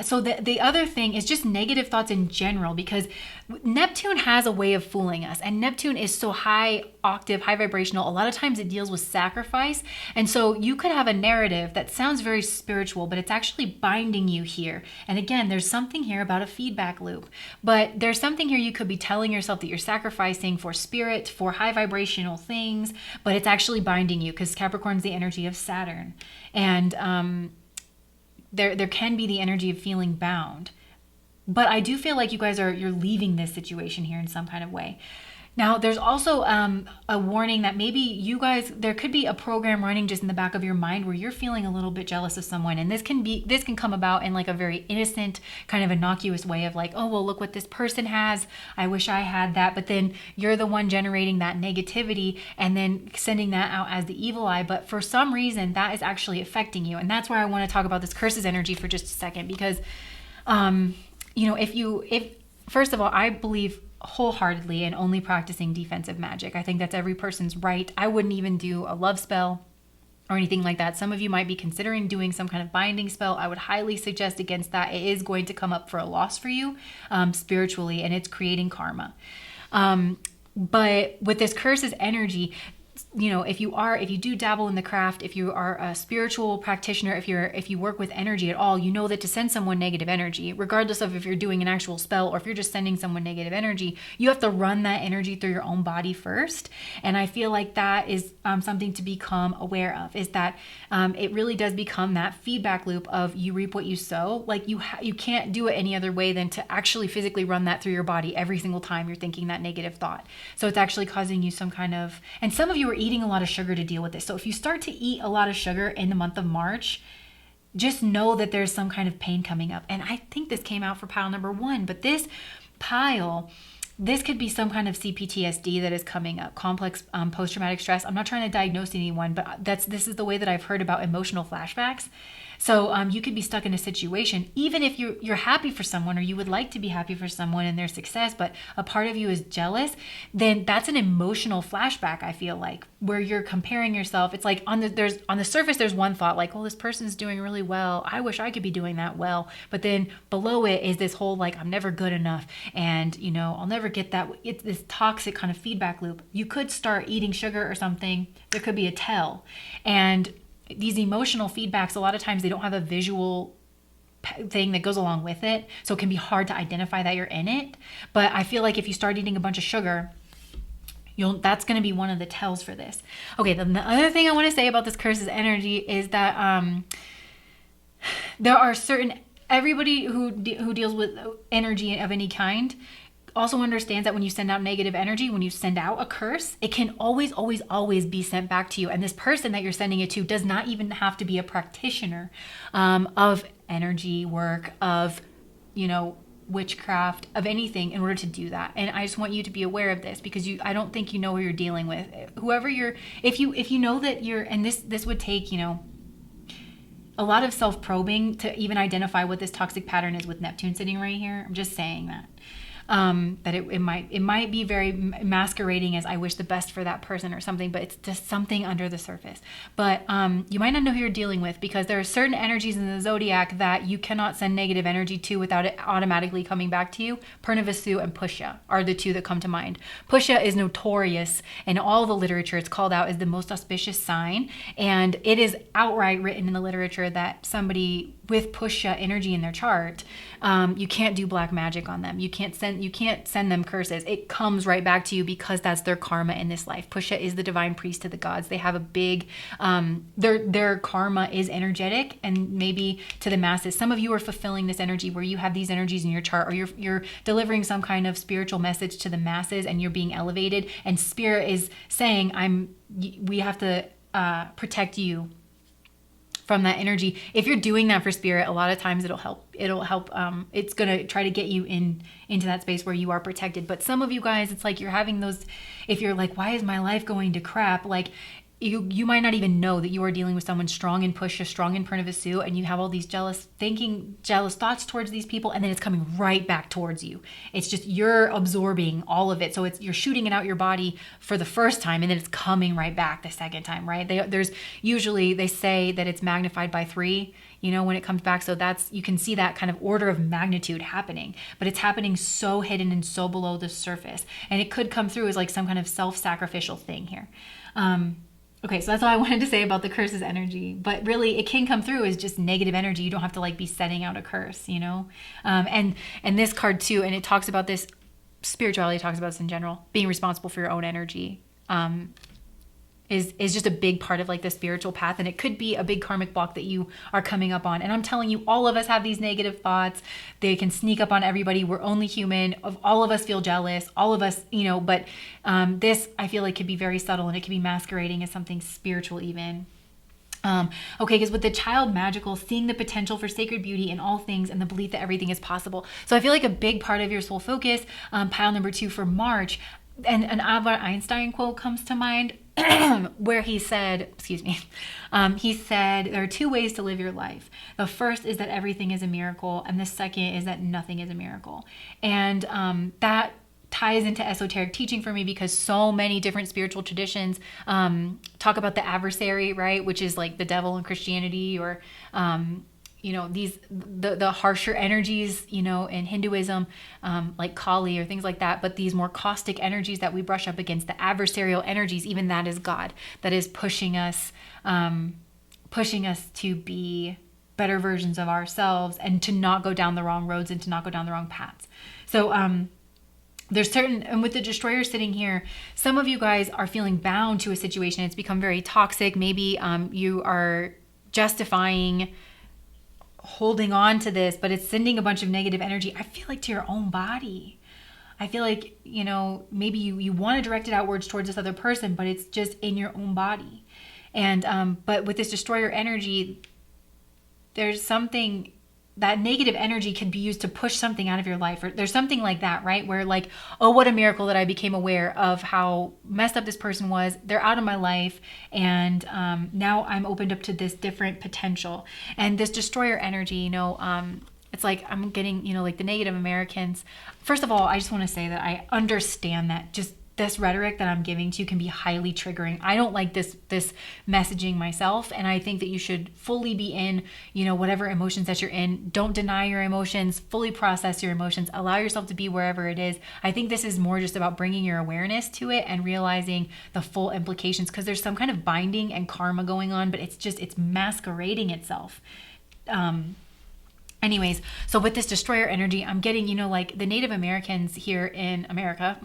So the other thing is just negative thoughts in general, because Neptune has a way of fooling us, and Neptune is so high octave, high vibrational. A lot of times it deals with sacrifice. And so you could have a narrative that sounds very spiritual, but it's actually binding you here. And again, there's something here about a feedback loop, but there's something here you could be telling yourself that you're sacrificing for spirit, for high vibrational things, but it's actually binding you, because Capricorn's the energy of Saturn. And there can be the energy of feeling bound. But I do feel like you're leaving this situation here in some kind of way. Now, there's also a warning that maybe there could be a program running just in the back of your mind where you're feeling a little bit jealous of someone. And this can come about in like a very innocent, kind of innocuous way of like, oh, well, look what this person has. I wish I had that. But then you're the one generating that negativity and then sending that out as the evil eye. But for some reason, that is actually affecting you. And that's where I want to talk about this curses energy for just a second, because, if first of all, I believe wholeheartedly in only practicing defensive magic. I think that's every person's right. I wouldn't even do a love spell or anything like that. Some of you might be considering doing some kind of binding spell. I would highly suggest against that. It is going to come up for a loss for you spiritually, and it's creating karma. But with this curses energy, if you do dabble in the craft, if you are a spiritual practitioner, if you work with energy at all, you know that to send someone negative energy, regardless of if you're doing an actual spell or if you're just sending someone negative energy, you have to run that energy through your own body first. And I feel like that is something to become aware of, is that it really does become that feedback loop of you reap what you sow. Like you can't do it any other way than to actually physically run that through your body every single time you're thinking that negative thought. So it's actually causing you some kind of, and some of you are eating a lot of sugar to deal with this. So if you start to eat a lot of sugar in the month of March, just know that there's some kind of pain coming up. And I think this came out for pile number 1, but this could be some kind of CPTSD that is coming up, complex post-traumatic stress. I'm not trying to diagnose anyone, but this is the way that I've heard about emotional flashbacks. So you could be stuck in a situation, even if you're happy for someone or you would like to be happy for someone and their success, but a part of you is jealous, then that's an emotional flashback, I feel like, where you're comparing yourself. It's like on the surface, there's one thought like, oh, this person's doing really well. I wish I could be doing that well. But then below it is this whole like, I'm never good enough. And, I'll never get that. It's this toxic kind of feedback loop. You could start eating sugar or something. There could be a tell. And these emotional feedbacks, a lot of times they don't have a visual thing that goes along with it. So it can be hard to identify that you're in it. But I feel like if you start eating a bunch of sugar, that's going to be one of the tells for this. Okay, then the other thing I want to say about this curse's energy is that there are certain, everybody who deals with energy of any kind also understands that when you send out negative energy, when you send out a curse, it can always, always, always be sent back to you. And this person that you're sending it to does not even have to be a practitioner of energy work, of, witchcraft, of anything in order to do that. And I just want you to be aware of this, because I don't think you know who you're dealing with. Whoever if you know that you're, and this would take, a lot of self-probing to even identify what this toxic pattern is with Neptune sitting right here. I'm just saying that. That it might be very masquerading as I wish the best for that person or something, but it's just something under the surface. But you might not know who you're dealing with, because there are certain energies in the zodiac that you cannot send negative energy to without it automatically coming back to you. Purnavisu and Pusha are the two that come to mind. Pusha is notorious in all the literature. It's called out as the most auspicious sign, and it is outright written in the literature that somebody with Pusha energy in their chart, you can't do black magic on them. You can't send them curses. It comes right back to you, because that's their karma in this life. Pusha is the divine priest to the gods. They have a big, their karma is energetic, and maybe to the masses. Some of you are fulfilling this energy where you have these energies in your chart, or you're delivering some kind of spiritual message to the masses, and you're being elevated, and spirit is saying, we have to protect you from that energy. If you're doing that for spirit, a lot of times it'll help. It's going to try to get you into that space where you are protected. But some of you guys, it's like you're having those, if you're like, why is my life going to crap? Like you might not even know that you are dealing with someone strong in Pusha, strong in Purnavisu, and you have all these jealous thoughts towards these people, and then it's coming right back towards you. It's just you're absorbing all of it. So you're shooting it out your body for the first time, and then it's coming right back the second time, right? There's usually, they say that it's magnified by 3, when it comes back. So you can see that kind of order of magnitude happening, but it's happening so hidden and so below the surface. And it could come through as like some kind of self-sacrificial thing here. Okay, so that's all I wanted to say about the curse's energy. But really, it can come through as just negative energy. You don't have to be setting out a curse, And this card too, and it talks about this, spirituality talks about this in general, being responsible for your own energy. Is just a big part of the spiritual path, and it could be a big karmic block that you are coming up on. And I'm telling you, all of us have these negative thoughts. They can sneak up on everybody. We're only human. All of us feel jealous. All of us, but this I feel like could be very subtle, and it could be masquerading as something spiritual even. Okay, because with the child magical, seeing the potential for sacred beauty in all things and the belief that everything is possible. So I feel like a big part of your soul focus, pile number 2 for March, and an Albert Einstein quote comes to mind where he said, there are 2 ways to live your life. The first is that everything is a miracle, and the second is that nothing is a miracle. And that ties into esoteric teaching for me, because so many different spiritual traditions talk about the adversary, right? Which is like the devil in Christianity, or the harsher energies, in Hinduism, like Kali or things like that. But these more caustic energies that we brush up against, the adversarial energies, even that is God, that is pushing us to be better versions of ourselves, and to not go down the wrong roads, and to not go down the wrong paths. So, there's and with the destroyer sitting here, some of you guys are feeling bound to a situation. It's become very toxic. Maybe you are justifying holding on to this, but it's sending a bunch of negative energy, I feel like, to your own body. I feel like, maybe you want to direct it outwards towards this other person, but it's just in your own body. And but with this destroyer energy, there's something, that negative energy can be used to push something out of your life, or there's something like that, right? Where oh, what a miracle that I became aware of how messed up this person was. They're out of my life, and now I'm opened up to this different potential. And this destroyer energy, it's like I'm getting, the Native Americans. First of all, I just want to say that I understand that. Just this rhetoric that I'm giving to you can be highly triggering. I don't like this messaging myself, and I think that you should fully be in, whatever emotions that you're in. Don't deny your emotions, fully process your emotions, allow yourself to be wherever it is. I think this is more just about bringing your awareness to it and realizing the full implications, because there's some kind of binding and karma going on, but it's masquerading itself. Anyways, so with this destroyer energy, I'm getting, like the Native Americans here in America,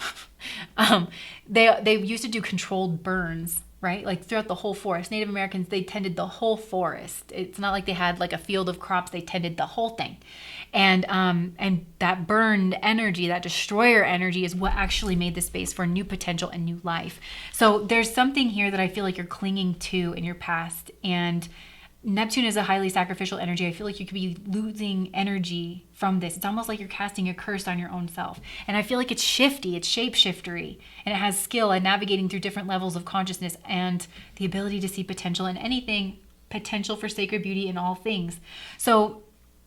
they used to do controlled burns, right? Like throughout the whole forest. Native Americans, they tended the whole forest. It's not like they had like a field of crops. They tended the whole thing. And that burned energy, that destroyer energy is what actually made the space for new potential and new life. So there's something here that I feel like you're clinging to in your past, and Neptune is a highly sacrificial energy. I feel like you could be losing energy from this. It's almost like you're casting a curse on your own self. And I feel like it's shifty, it's shapeshiftery, and it has skill at navigating through different levels of consciousness and the ability to see potential in anything, potential for sacred beauty in all things. So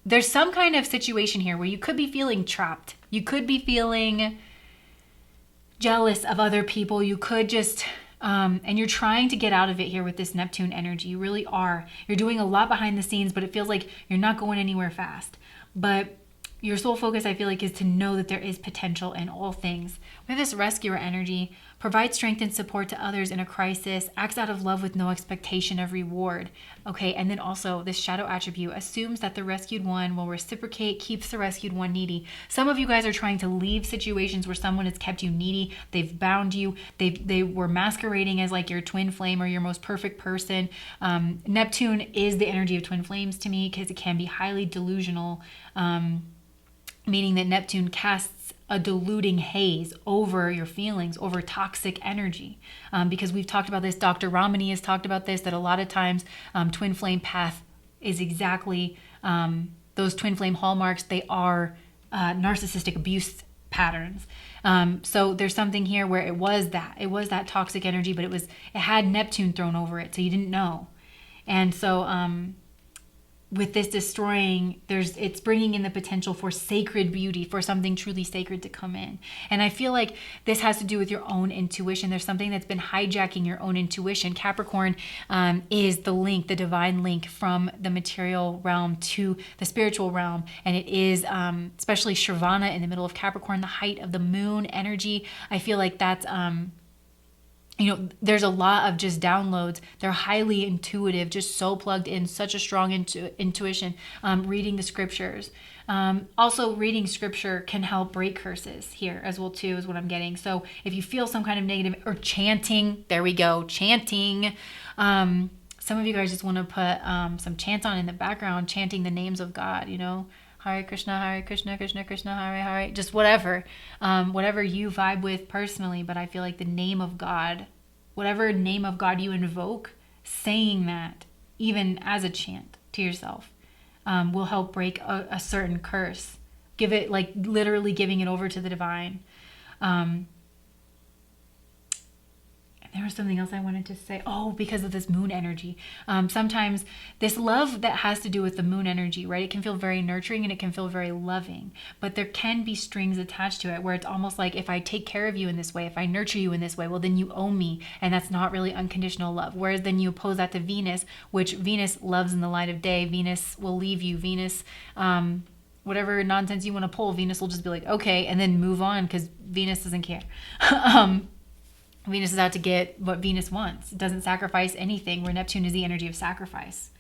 there's some kind of situation here where you could be feeling trapped. You could be feeling jealous of other people. You could just... and you're trying to get out of it here with this Neptune energy. You really are. You're doing a lot behind the scenes, but it feels like you're not going anywhere fast. But your sole focus, I feel like, is to know that there is potential in all things. We have this rescuer energy. Provide strength and support to others in a crisis. Acts out of love with no expectation of reward. Okay, and then also this shadow attribute assumes that the rescued one will reciprocate, keeps the rescued one needy. Some of you guys are trying to leave situations where someone has kept you needy. They've bound you. They were masquerading as like your twin flame or your most perfect person. Neptune is the energy of twin flames to me, because it can be highly delusional, meaning that Neptune casts a diluting haze over your feelings, over toxic energy. Because we've talked about this, Dr. Ramani has talked about this, that a lot of times twin flame path is exactly those twin flame hallmarks. They are narcissistic abuse patterns. So there's something here where it was that toxic energy, but it had Neptune thrown over it, so you didn't know. And so with this destroying, it's bringing in the potential for sacred beauty, for something truly sacred to come in. And I feel like this has to do with your own intuition. There's something that's been hijacking your own intuition. Capricorn is the link, the divine link from the material realm to the spiritual realm. And it is, especially Shravana in the middle of Capricorn, the height of the moon energy. I feel like that's... there's a lot of just downloads. They're highly intuitive, just so plugged in, such a strong intuition. Reading the scriptures. Also, reading scripture can help break curses here as well, too, is what I'm getting. So if you feel some kind of negative, or chanting, there we go, chanting. Some of you guys just want to put some chants on in the background, chanting the names of God, Hare Krishna, Krishna Krishna, Hare Hare, just whatever you vibe with personally. But I feel like the name of God, whatever name of God you invoke, saying that even as a chant to yourself will help break a certain curse. Give it, like, literally giving it over to the divine. There was something else I wanted to say. Oh, because of this moon energy. Sometimes this love that has to do with the moon energy, right? It can feel very nurturing and it can feel very loving, but there can be strings attached to it where it's almost like, if I take care of you in this way, if I nurture you in this way, well, then you owe me. And that's not really unconditional love. Whereas then you oppose that to Venus, which Venus loves in the light of day. Venus will leave you. Venus, whatever nonsense you want to pull, Venus will just be like, okay, and then move on, because Venus doesn't care. Venus is out to get what Venus wants. It doesn't sacrifice anything, where Neptune is the energy of sacrifice.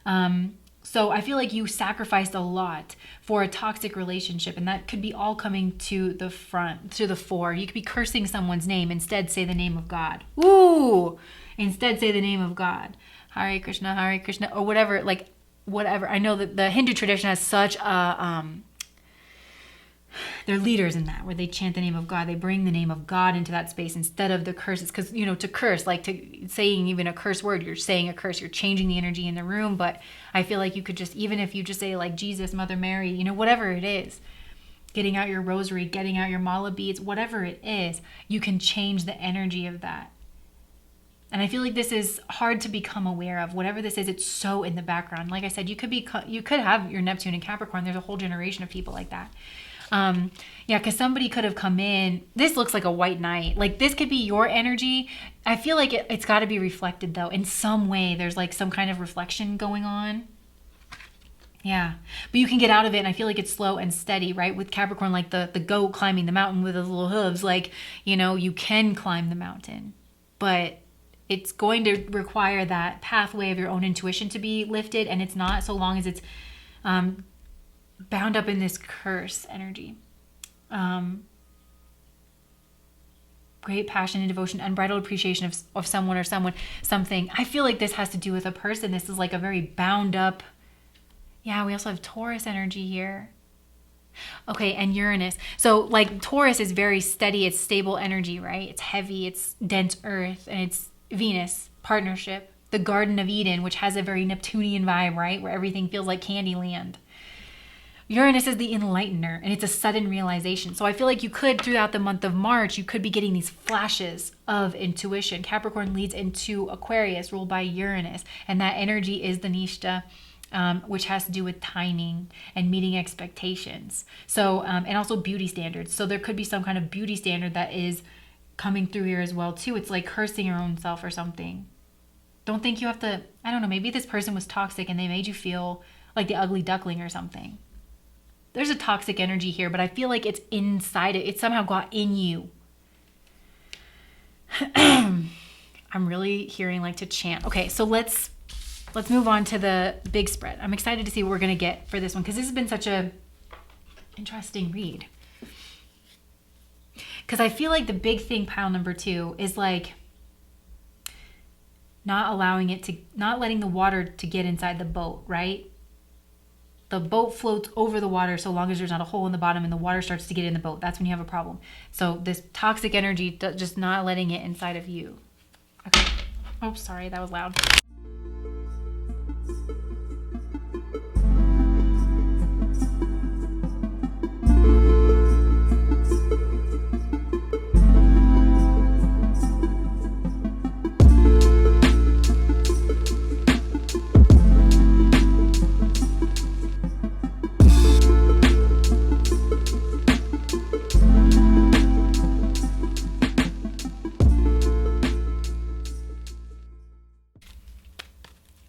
So I feel like you sacrificed a lot for a toxic relationship, and that could be all coming to the front, to the fore. You could be cursing someone's name. Instead, say the name of God. Ooh! Instead, say the name of God. Hare Krishna, or whatever, like, whatever. I know that the Hindu tradition has such a... they're leaders in that, where they chant the name of God. They bring the name of God into that space instead of the curses. Because, to curse, like to saying even a curse word, you're saying a curse, you're changing the energy in the room. But I feel like you could just, even if you just say like Jesus, Mother Mary, whatever it is, getting out your rosary, getting out your mala beads, whatever it is, you can change the energy of that. And I feel like this is hard to become aware of. Whatever this is, it's so in the background. Like I said, you could have your Neptune and Capricorn. There's a whole generation of people like that. Yeah, because somebody could have come in. This looks like a white knight. Like this could be your energy. I feel like it's got to be reflected though. In some way, there's like some kind of reflection going on. Yeah, but you can get out of it, and I feel like it's slow and steady, right? With Capricorn, like the goat climbing the mountain with his little hooves, like, you know, you can climb the mountain, but it's going to require that pathway of your own intuition to be lifted, and it's not so long as it's bound up in this curse energy. Great passion and devotion, unbridled appreciation of someone or something. I feel like this has to do with a person. This is like a very bound up. Yeah, we also have Taurus energy here. Okay, and Uranus. So like Taurus is very steady, it's stable energy, right? It's heavy, it's dense earth, and it's Venus, partnership, the Garden of Eden, which has a very Neptunian vibe, right? Where everything feels like Candyland. Uranus is the enlightener, and it's a sudden realization. So I feel like you could, throughout the month of March, you could be getting these flashes of intuition. Capricorn leads into Aquarius, ruled by Uranus, and that energy is the Nishta, which has to do with timing and meeting expectations. So, and also beauty standards. So there could be some kind of beauty standard that is coming through here as well too. It's like cursing your own self or something. Don't think you have to, I don't know, maybe this person was toxic and they made you feel like the ugly duckling or something. There's a toxic energy here, but I feel like it's inside it. It somehow got in you. I'm really hearing like to chant. Okay, so let's move on to the big spread. I'm excited to see what we're going to get for this one, because this has been such a interesting read. Because I feel like the big thing, pile number 2, is like not letting the water to get inside the boat, right? The boat floats over the water so long as there's not a hole in the bottom and the water starts to get in the boat. That's when you have a problem. So this toxic energy, just not letting it inside of you. Okay. Oh, sorry, that was loud.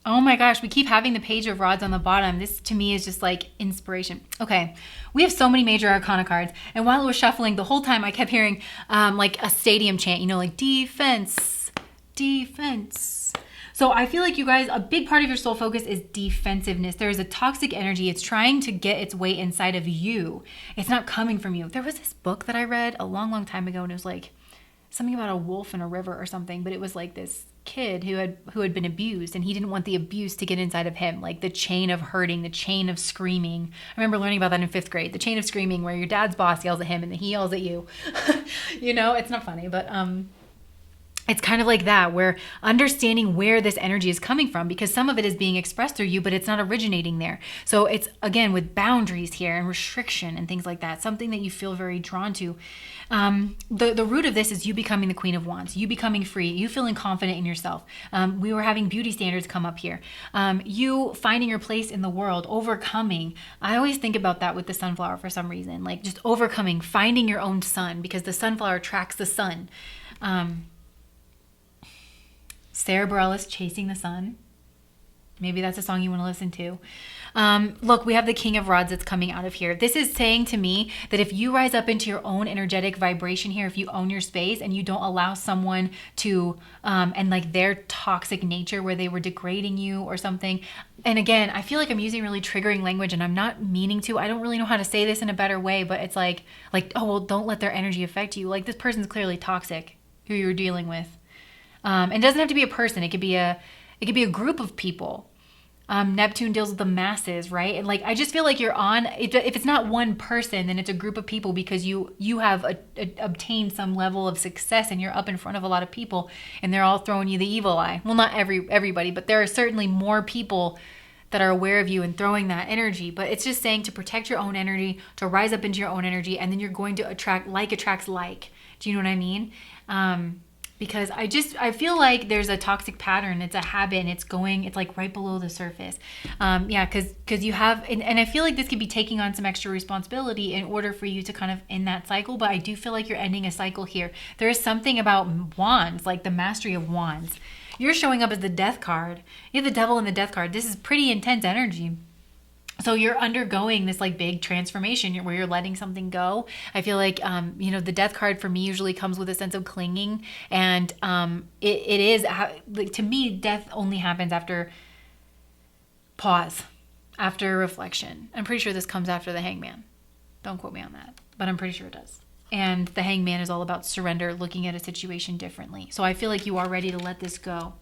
Oh my gosh, we keep having the Page of Rods on the bottom. This to me is just like inspiration. Okay, we have so many major arcana cards, and while it was shuffling, the whole time I kept hearing like a stadium chant, you know, like defense, defense. So I feel like you guys, a big part of your soul focus is defensiveness. There is a toxic energy. It's trying to get its way inside of you. It's not coming from you. There was this book that I read a long, long time ago, and it was like something about a wolf in a river or something, but it was like this kid who had been abused, and he didn't want the abuse to get inside of him, like the chain of hurting, the chain of screaming. I remember learning about that in 5th grade, the chain of screaming, where your dad's boss yells at him and then he yells at you. You know, it's not funny, but it's kind of like that, where understanding where this energy is coming from, because some of it is being expressed through you, but it's not originating there. So it's, again, with boundaries here and restriction and things like that, something that you feel very drawn to. The root of this is you becoming the Queen of Wands, you becoming free, you feeling confident in yourself. We were having beauty standards come up here. You finding your place in the world, overcoming. I always think about that with the sunflower for some reason, like just overcoming, finding your own sun, because the sunflower attracts the sun. Sarah Bareilles, Chasing the Sun. Maybe that's a song you want to listen to. Look, we have the King of Rods that's coming out of here. This is saying to me that if you rise up into your own energetic vibration here, if you own your space and you don't allow someone to, and like their toxic nature where they were degrading you or something. And again, I feel like I'm using really triggering language, and I'm not meaning to. I don't really know how to say this in a better way, but it's like, oh, well, don't let their energy affect you. Like, this person's clearly toxic who you're dealing with. And it doesn't have to be a person. It could be a group of people. Neptune deals with the masses, right? And like, I just feel like you're on, if it's not one person, then it's a group of people, because you have obtained some level of success and you're up in front of a lot of people and they're all throwing you the evil eye. Well, not everybody, but there are certainly more people that are aware of you and throwing that energy. But it's just saying to protect your own energy, to rise up into your own energy, and then you're going to attract, like attracts like. Do you know what I mean? because I feel like there's a toxic pattern. It's a habit, and it's like right below the surface. Yeah, because you have, and I feel like this could be taking on some extra responsibility in order for you to kind of end that cycle. But I do feel like you're ending a cycle here. There is something about wands, like the mastery of wands. You're showing up as the death card. You have the devil and the death card. This is pretty intense energy. So you're undergoing this like big transformation where you're letting something go. I feel like, the death card for me usually comes with a sense of clinging. And it is, like, to me, death only happens after pause, after reflection. I'm pretty sure this comes after the hangman. Don't quote me on that, but I'm pretty sure it does. And the hangman is all about surrender, looking at a situation differently. So I feel like you are ready to let this go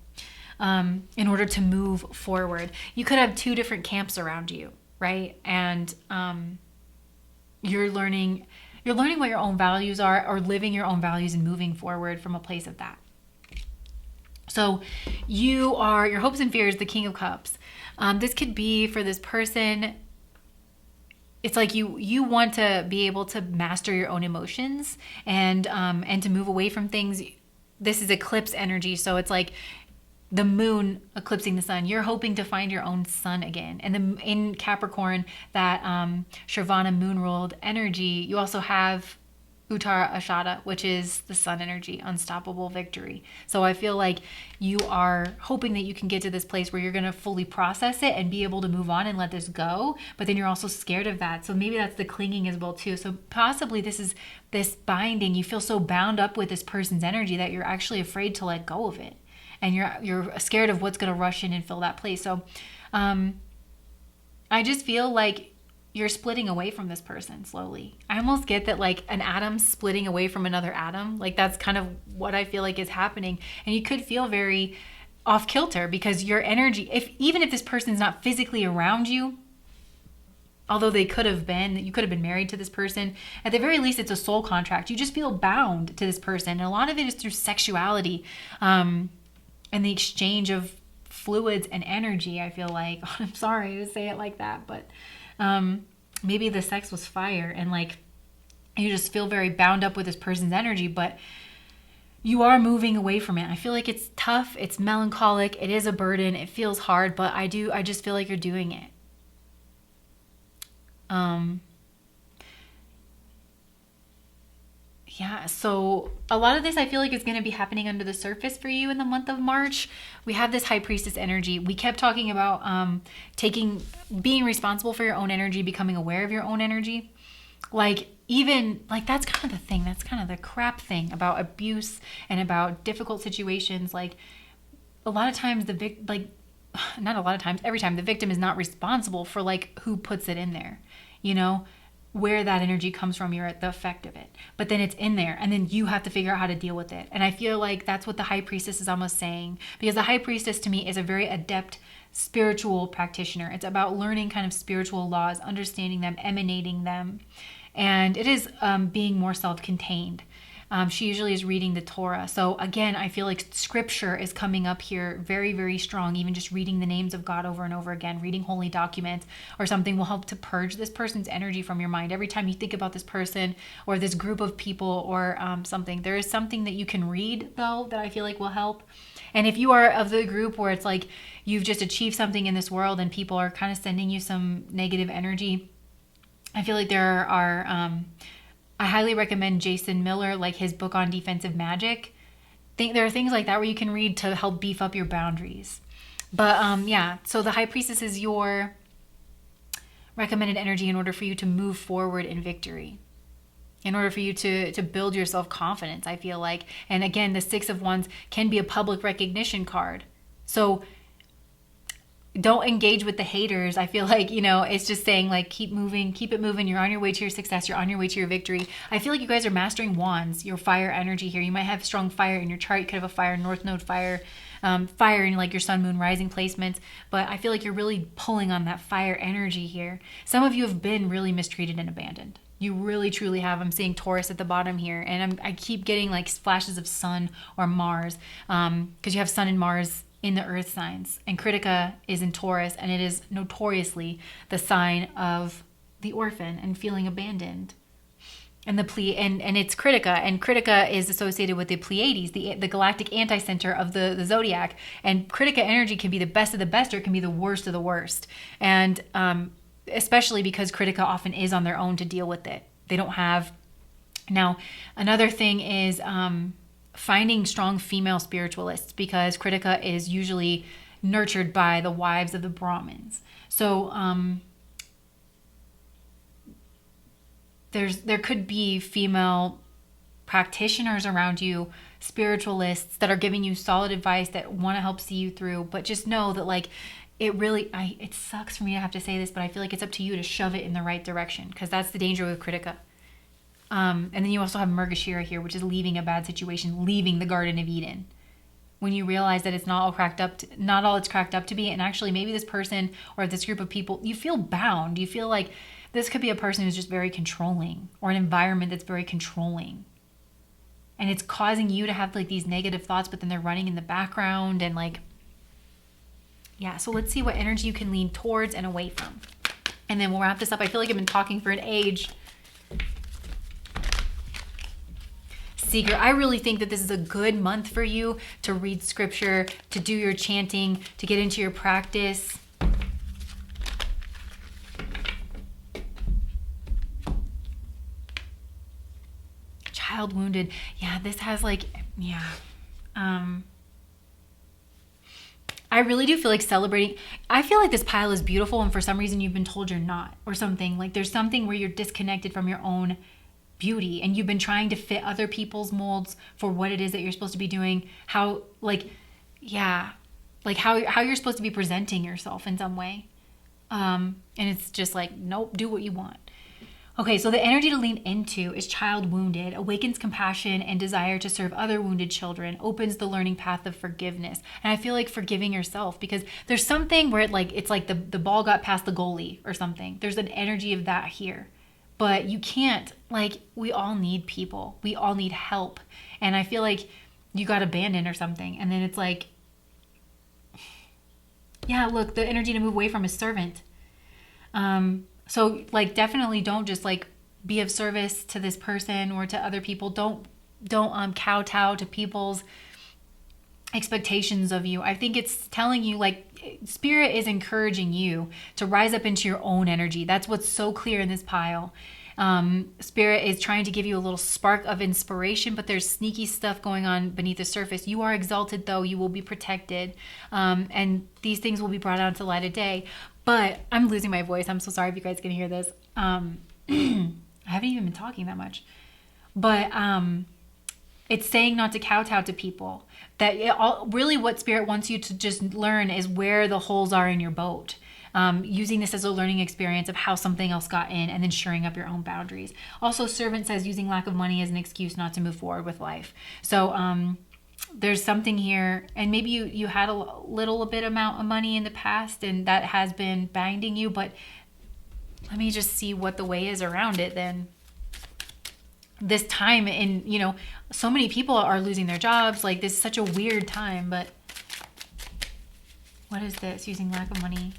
in order to move forward. You could have two different camps around you, right? And you're learning what your own values are, or living your own values and moving forward from a place of that. So your hopes and fears, the King of Cups. This could be for this person. It's like you want to be able to master your own emotions and to move away from things. This is eclipse energy, so it's like the moon eclipsing the sun. You're hoping to find your own sun again. And in Capricorn, that Shravana moon ruled energy, you also have Uttara Ashada, which is the sun energy, unstoppable victory. So I feel like you are hoping that you can get to this place where you're going to fully process it and be able to move on and let this go. But then you're also scared of that. So maybe that's the clinging as well too. So possibly this is this binding. You feel so bound up with this person's energy that you're actually afraid to let go of it. And you're scared of what's going to rush in and fill that place. So I just feel like you're splitting away from this person slowly. I almost get that, like an atom splitting away from another atom. Like that's kind of what I feel like is happening. And you could feel very off kilter because your energy, even if this person's not physically around you, although you could have been married to this person, at the very least it's a soul contract. You just feel bound to this person. And a lot of it is through sexuality and the exchange of fluids and energy, I feel like. I'm sorry to say it like that, but maybe the sex was fire and like you just feel very bound up with this person's energy, but you are moving away from it. I feel like it's tough, it's melancholic, it is a burden, it feels hard, but I just feel like you're doing it. Yeah, so a lot of this I feel like is going to be happening under the surface for you in the month of March. We have this High Priestess energy. We kept talking about being responsible for your own energy, becoming aware of your own energy. Like that's kind of the thing. That's kind of the crap thing about abuse and about difficult situations. Like a lot of times not a lot of times, every time the victim is not responsible for like who puts it in there, where that energy comes from. You're at the effect of it, but then it's in there and then you have to figure out how to deal with it. And I feel like that's what the High Priestess is almost saying, because the High Priestess to me is a very adept spiritual practitioner. It's about learning kind of spiritual laws, understanding them, emanating them. And it is being more self-contained. She usually is reading the Torah. So again, I feel like scripture is coming up here very, very strong. Even just reading the names of God over and over again, reading holy documents or something will help to purge this person's energy from your mind. Every time you think about this person or this group of people or something, there is something that you can read though that I feel like will help. And if you are of the group where it's like you've just achieved something in this world and people are kind of sending you some negative energy, I feel like there are... I highly recommend Jason Miller, like his book on defensive magic. There are things like that where you can read to help beef up your boundaries. But yeah, so the High Priestess is your recommended energy in order for you to move forward in victory. In order for you to build your self-confidence, I feel like. And again, the Six of Wands can be a public recognition card. So don't engage with the haters. I feel like, it's just saying like, keep moving, keep it moving. You're on your way to your success. You're on your way to your victory. I feel like you guys are mastering wands, your fire energy here. You might have strong fire in your chart. You could have a fire, North Node fire, fire in like your sun, moon, rising placements. But I feel like you're really pulling on that fire energy here. Some of you have been really mistreated and abandoned. You really, truly have. I'm seeing Taurus at the bottom here. And I keep getting like flashes of Sun or Mars because you have Sun and Mars in the earth signs, and Kritika is in Taurus, and it is notoriously the sign of the orphan and feeling abandoned. and and it's Critica, and Critica is associated with the Pleiades, the galactic anti-center of the zodiac. And Critica energy can be the best of the best, or it can be the worst of the worst. And especially because Critica often is on their own to deal with it. They don't have. Now, another thing is finding strong female spiritualists, because Critica is usually nurtured by the wives of the Brahmins. So there could be female practitioners around you, spiritualists that are giving you solid advice, that want to help see you through. But just know that, like, it sucks for me to have to say this, but I feel like it's up to you to shove it in the right direction, because that's the danger with Critica. And then you also have Mrgashira here, which is leaving a bad situation, leaving the Garden of Eden. When you realize that it's not all it's cracked up to be, and actually maybe this person or this group of people, you feel bound. You feel like this could be a person who's just very controlling, or an environment that's very controlling. And it's causing you to have like these negative thoughts, but then they're running in the background, and like, yeah. So let's see what energy you can lean towards and away from. And then we'll wrap this up. I feel like I've been talking for an age. Seeker, I really think that this is a good month for you to read scripture, to do your chanting, to get into your practice. Child wounded. Yeah, this has like, yeah. I really do feel like celebrating. I feel like this pile is beautiful, and for some reason you've been told you're not, or something. Like there's something where you're disconnected from your own beauty, and you've been trying to fit other people's molds for what it is that you're supposed to be doing, how you're supposed to be presenting yourself in some way. And it's just like, nope, do what you want. Okay, so the energy to lean into is child wounded, awakens compassion and desire to serve other wounded children, opens the learning path of forgiveness. And I feel like forgiving yourself, because there's something where it's like the ball got past the goalie or something. There's an energy of that here. But you can't, like, we all need people. We all need help. And I feel like you got abandoned or something. And then it's like, yeah, look, the energy to move away from is servant. So, like, definitely don't just, like, be of service to this person or to other people. Don't kowtow to people's expectations of you. I think it's telling you, like, Spirit is encouraging you to rise up into your own energy. That's what's so clear in this pile. Spirit is trying to give you a little spark of inspiration, but there's sneaky stuff going on beneath the surface. You are exalted, though. You will be protected. And these things will be brought out to the light of day. But I'm losing my voice. I'm so sorry if you guys can hear this. I haven't even been talking that much. But it's saying not to kowtow to people. That really what Spirit wants you to just learn is where the holes are in your boat. Using this as a learning experience of how something else got in, and then shoring up your own boundaries. Also, Servant says using lack of money as an excuse not to move forward with life. So there's something here, and maybe you had a little bit amount of money in the past, and that has been binding you, but let me just see what the way is around it then. This time, so many people are losing their jobs. Like, this is such a weird time, but what is this? Using lack of money.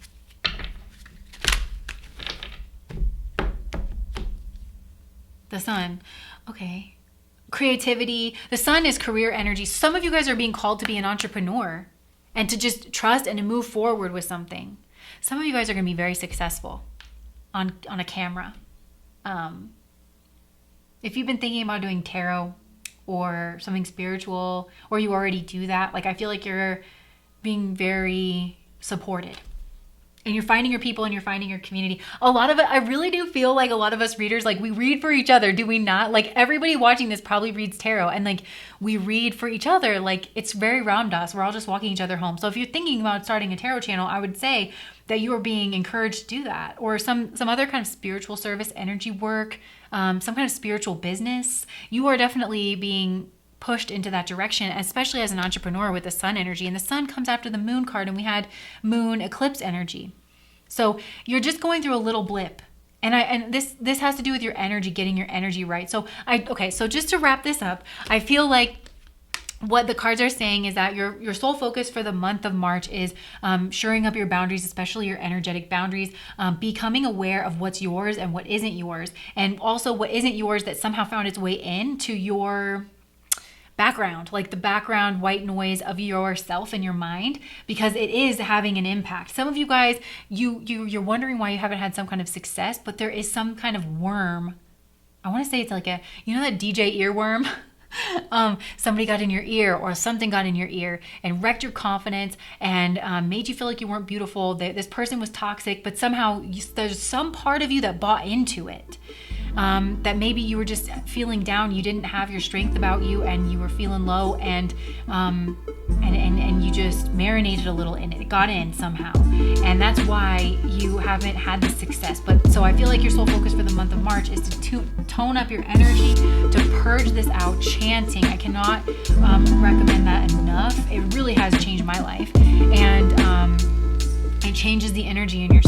The Sun. Okay. Creativity. The Sun is career energy. Some of you guys are being called to be an entrepreneur and to just trust and to move forward with something. Some of you guys are going to be very successful on a camera. If you've been thinking about doing tarot or something spiritual, or you already do that, like, I feel like you're being very supported. And you're finding your people and you're finding your community. A lot of it, I really do feel like a lot of us readers, like, we read for each other, do we not? Like, everybody watching this probably reads tarot, and like, we read for each other. Like, it's very Ram Dass. We're all just walking each other home. So if you're thinking about starting a tarot channel, I would say that you are being encouraged to do that, or some other kind of spiritual service, energy work, some kind of spiritual business. You are definitely being pushed into that direction, especially as an entrepreneur with the Sun energy. And the Sun comes after the Moon card, and we had Moon eclipse energy. So you're just going through a little blip. And this has to do with your energy, getting your energy right. So so just to wrap this up, I feel like what the cards are saying is that your sole focus for the month of March is shoring up your boundaries, especially your energetic boundaries, becoming aware of what's yours and what isn't yours, and also what isn't yours that somehow found its way into your background, like the background white noise of yourself and your mind, because it is having an impact. Some of you guys, you're wondering why you haven't had some kind of success, but there is some kind of worm. I want to say it's like a, that DJ earworm. Somebody got in your ear or something got in your ear and wrecked your confidence and made you feel like you weren't beautiful, that this person was toxic, but somehow there's some part of you that bought into it. That maybe you were just feeling down, you didn't have your strength about you, and you were feeling low, and you just marinated a little in it. It got in somehow, and that's why you haven't had the success. But so I feel like your sole focus for the month of March is to tone up your energy, to purge this out. Chanting, I cannot recommend that enough. It really has changed my life, and it changes the energy in your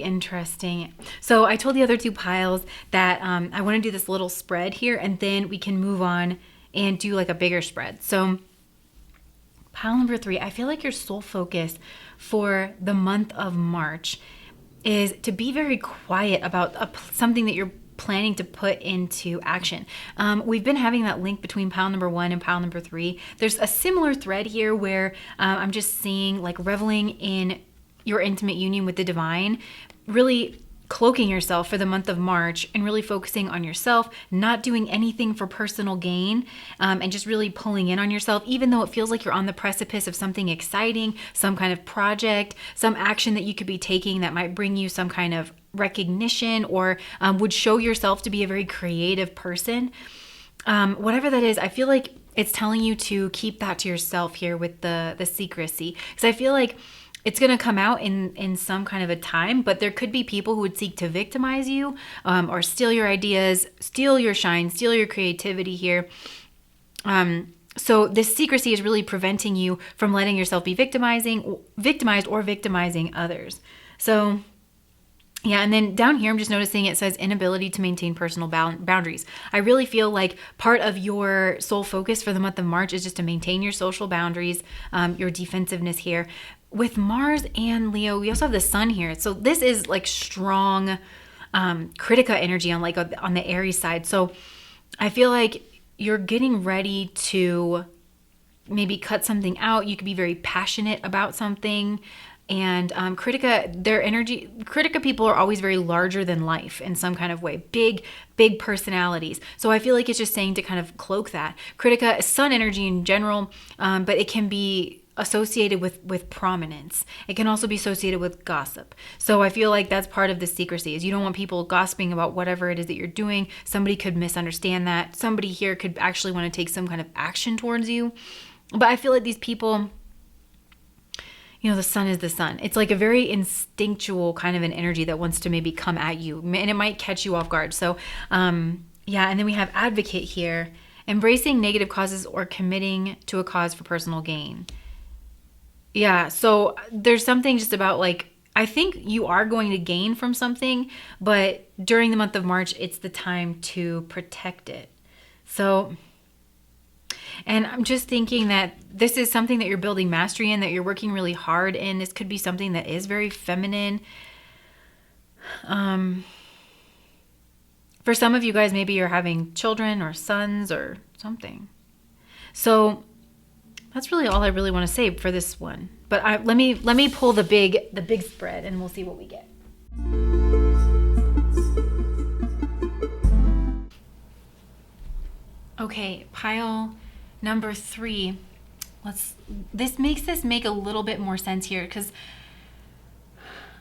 interesting. So I told the other two piles that I want to do this little spread here, and then we can move on and do like a bigger spread. So pile number 3, I feel like your sole focus for the month of March is to be very quiet about something that you're planning to put into action. We've been having that link between pile number 1 and pile number 3. There's a similar thread here where I'm just seeing like reveling in your intimate union with the divine, really cloaking yourself for the month of March and really focusing on yourself, not doing anything for personal gain, and just really pulling in on yourself, even though it feels like you're on the precipice of something exciting, some kind of project, some action that you could be taking that might bring you some kind of recognition or would show yourself to be a very creative person. Whatever that is, I feel like it's telling you to keep that to yourself here with the secrecy, because I feel like it's going to come out in some kind of a time, but there could be people who would seek to victimize you or steal your ideas, steal your shine, steal your creativity here. So this secrecy is really preventing you from letting yourself be victimized or victimizing others. So yeah, and then down here, I'm just noticing it says inability to maintain personal boundaries. I really feel like part of your sole focus for the month of March is just to maintain your social boundaries, your defensiveness here. With Mars and Leo, we also have the Sun here. So this is like strong Critica energy on the Aries side. So I feel like you're getting ready to maybe cut something out. You could be very passionate about something. And Critica people are always very larger than life in some kind of way, big personalities. So I feel like it's just saying to kind of cloak that. Critica is Sun energy in general, but it can be associated with prominence. It can also be associated with gossip. So I feel like that's part of the secrecy, is you don't want people gossiping about whatever it is that you're doing. Somebody could misunderstand that. Somebody here could actually want to take some kind of action towards you. But I feel like these people, the Sun is the Sun. It's like a very instinctual kind of an energy that wants to maybe come at you, and it might catch you off guard. So yeah, and then we have Advocate here, embracing negative causes or committing to a cause for personal gain. Yeah, so there's something just about like, I think you are going to gain from something, but during the month of March, it's the time to protect it. So, and I'm just thinking that this is something that you're building mastery in, that you're working really hard in. This could be something that is very feminine. For some of you guys, maybe you're having children or sons or something. So that's really all I really want to say for this one. But let me pull the big spread, and we'll see what we get. Okay, pile Number 3, this makes this make a little bit more sense here, because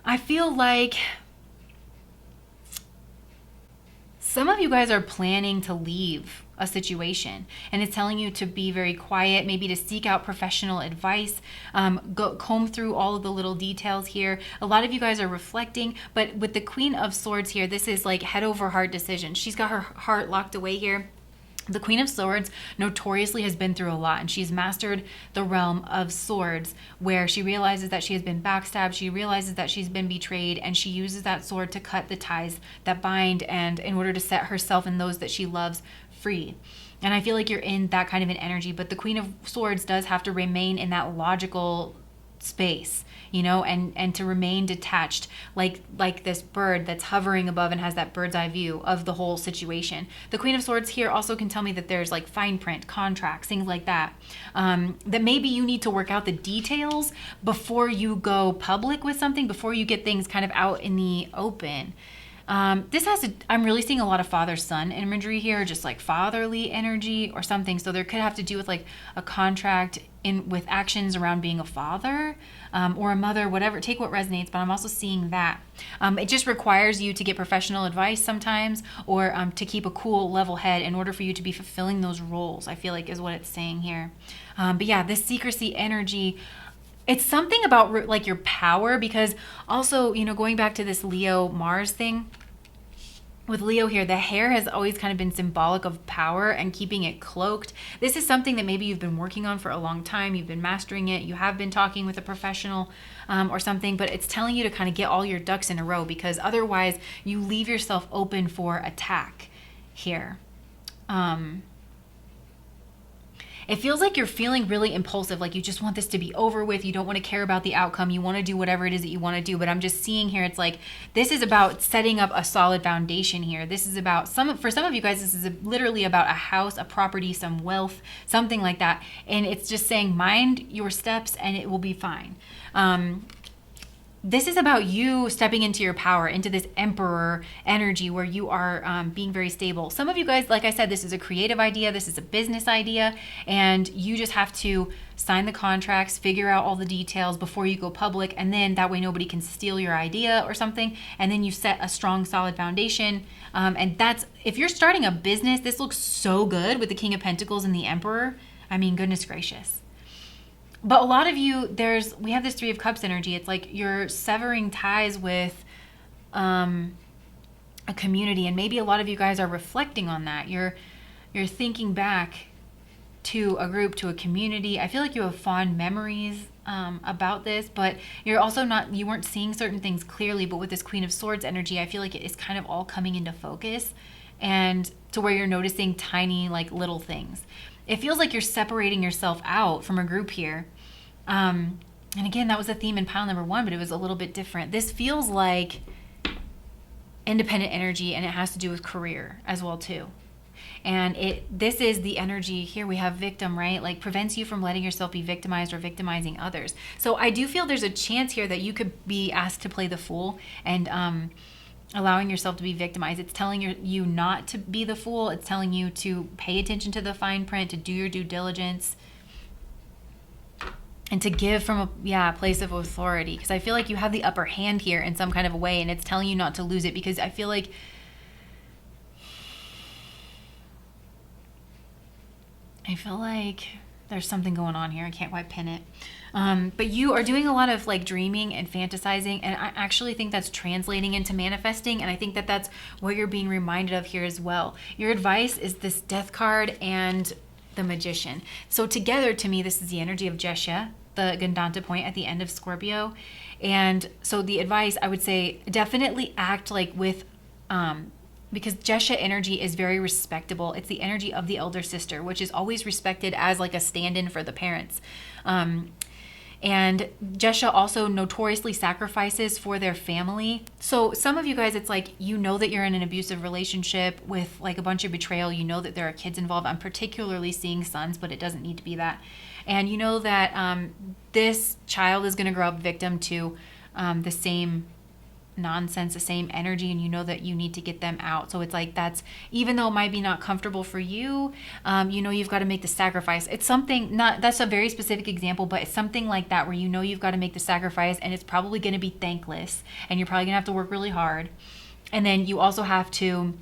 I feel like some of you guys are planning to leave a situation, and it's telling you to be very quiet, maybe to seek out professional advice, comb through all of the little details here. A lot of you guys are reflecting, but with the Queen of Swords here, this is like head over heart decision. She's got her heart locked away here. The Queen of Swords notoriously has been through a lot, and she's mastered the realm of swords, where she realizes that she has been backstabbed, she realizes that she's been betrayed, and she uses that sword to cut the ties that bind, and in order to set herself and those that she loves free. And I feel like you're in that kind of an energy, but the Queen of Swords does have to remain in that logical space, you know, and to remain detached, like this bird that's hovering above and has that bird's eye view of the whole situation. The Queen of Swords here also can tell me that there's like fine print, contracts, things like that, that maybe you need to work out the details before you go public with something, before you get things kind of out in the open. I'm really seeing a lot of father-son imagery here, just like fatherly energy or something. So there could have to do with like a contract with actions around being a father, or a mother, whatever, take what resonates, but I'm also seeing that. It just requires you to get professional advice sometimes, or to keep a cool, level head in order for you to be fulfilling those roles, I feel like is what it's saying here. But yeah, this secrecy energy, it's something about like your power, because also, you know, going back to this Leo Mars thing, with Leo here, the hair has always kind of been symbolic of power and keeping it cloaked. This is something that maybe you've been working on for a long time. You've been mastering it. You have been talking with a professional or something, but it's telling you to kind of get all your ducks in a row, because otherwise you leave yourself open for attack here. It feels like you're feeling really impulsive, like you just want this to be over with. You don't want to care about the outcome. You want to do whatever it is that you want to do. But I'm just seeing here, it's like, this is about setting up a solid foundation here. This is about, for some of you guys, this is literally about a house, a property, some wealth, something like that. And it's just saying, mind your steps and it will be fine. This is about you stepping into your power, into this emperor energy where you are being very stable. Some of you guys, like I said, this is a creative idea, this is a business idea, and you just have to sign the contracts, figure out all the details before you go public, and then that way nobody can steal your idea or something, and then you set a strong, solid foundation. And that's, if you're starting a business, this looks so good with the King of Pentacles and the Emperor. I mean, goodness gracious. But a lot of you, we have this Three of Cups energy. It's like you're severing ties with a community, and maybe a lot of you guys are reflecting on that. You're thinking back to a group, to a community. I feel like you have fond memories about this, but you're also you weren't seeing certain things clearly. But with this Queen of Swords energy, I feel like it is kind of all coming into focus, and to where you're noticing tiny, like little things. It feels like you're separating yourself out from a group here. And again, that was a theme in pile number 1, but it was a little bit different. This feels like independent energy, and it has to do with career as well too. And this is the energy here. We have victim, right? Like prevents you from letting yourself be victimized or victimizing others. So I do feel there's a chance here that you could be asked to play the fool and allowing yourself to be victimized. It's telling you not to be the fool. It's telling you to pay attention to the fine print, to do your due diligence, and to give from a place of authority. Because I feel like you have the upper hand here in some kind of a way, and it's telling you not to lose it, because I feel like there's something going on here. I can't quite pin it. But you are doing a lot of like dreaming and fantasizing, and I actually think that's translating into manifesting, and I think that that's what you're being reminded of here as well. Your advice is this Death card and the Magician. So together, to me, this is the energy of Jesha, the Gandanta point at the end of Scorpio. And so the advice, I would say, definitely act like with because Jesha energy is very respectable. It's the energy of the elder sister, which is always respected as like a stand-in for the parents. And Jesha also notoriously sacrifices for their family. So some of you guys, it's like, you know that you're in an abusive relationship with like a bunch of betrayal. You know that there are kids involved. I'm particularly seeing sons, but it doesn't need to be that. And you know that this child is going to grow up victim to the same nonsense, the same energy, and you know that you need to get them out. So it's like, that's, even though it might be not comfortable for you, you know, you've got to make the sacrifice. It's something, not, that's a very specific example, but it's something like that where you know you've got to make the sacrifice, and it's probably going to be thankless, and you're probably going to have to work really hard. And then you also have to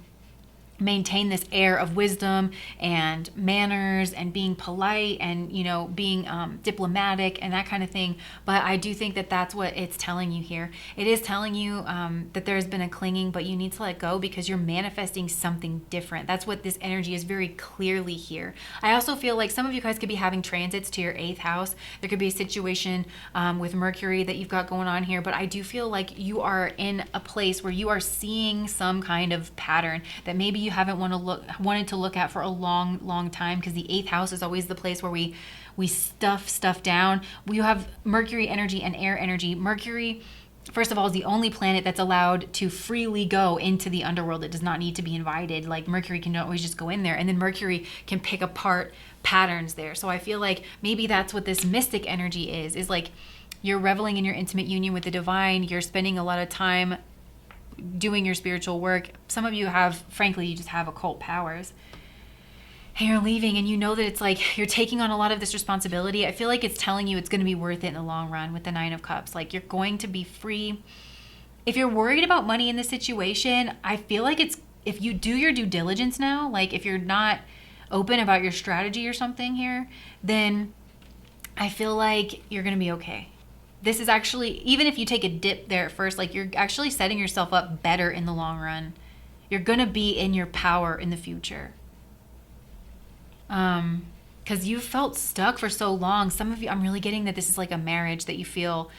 maintain this air of wisdom and manners and being polite and, you know, being diplomatic and that kind of thing. But I do think that that's what it's telling you here. It is telling you that there's been a clinging, but you need to let go because you're manifesting something different. That's what this energy is very clearly here. I also feel like some of you guys could be having transits to your 8th house. There could be a situation with Mercury that you've got going on here, but I do feel like you are in a place where you are seeing some kind of pattern that maybe you haven't wanted to look at for a long time, because the 8th house is always the place where we stuff stuff down. We have Mercury energy and air energy. Mercury, first of all, is the only planet that's allowed to freely go into the underworld. It does not need to be invited. Like Mercury can always just go in there, and then Mercury can pick apart patterns there. So I feel like maybe that's what this mystic energy is like you're reveling in your intimate union with the divine. You're spending a lot of time doing your spiritual work. Some of you have, frankly, you just have occult powers, and you're leaving, and you know that it's like you're taking on a lot of this responsibility. I feel like it's telling you it's going to be worth it in the long run with the 9 of Cups. Like you're going to be free. If you're worried about money in this situation, I feel like it's, if you do your due diligence now, like if you're not open about your strategy or something here, then I feel like you're going to be okay. This is actually, even if you take a dip there at first, like you're actually setting yourself up better in the long run. You're going to be in your power in the future. Because you felt stuck for so long. Some of you, I'm really getting that this is like a marriage that you feel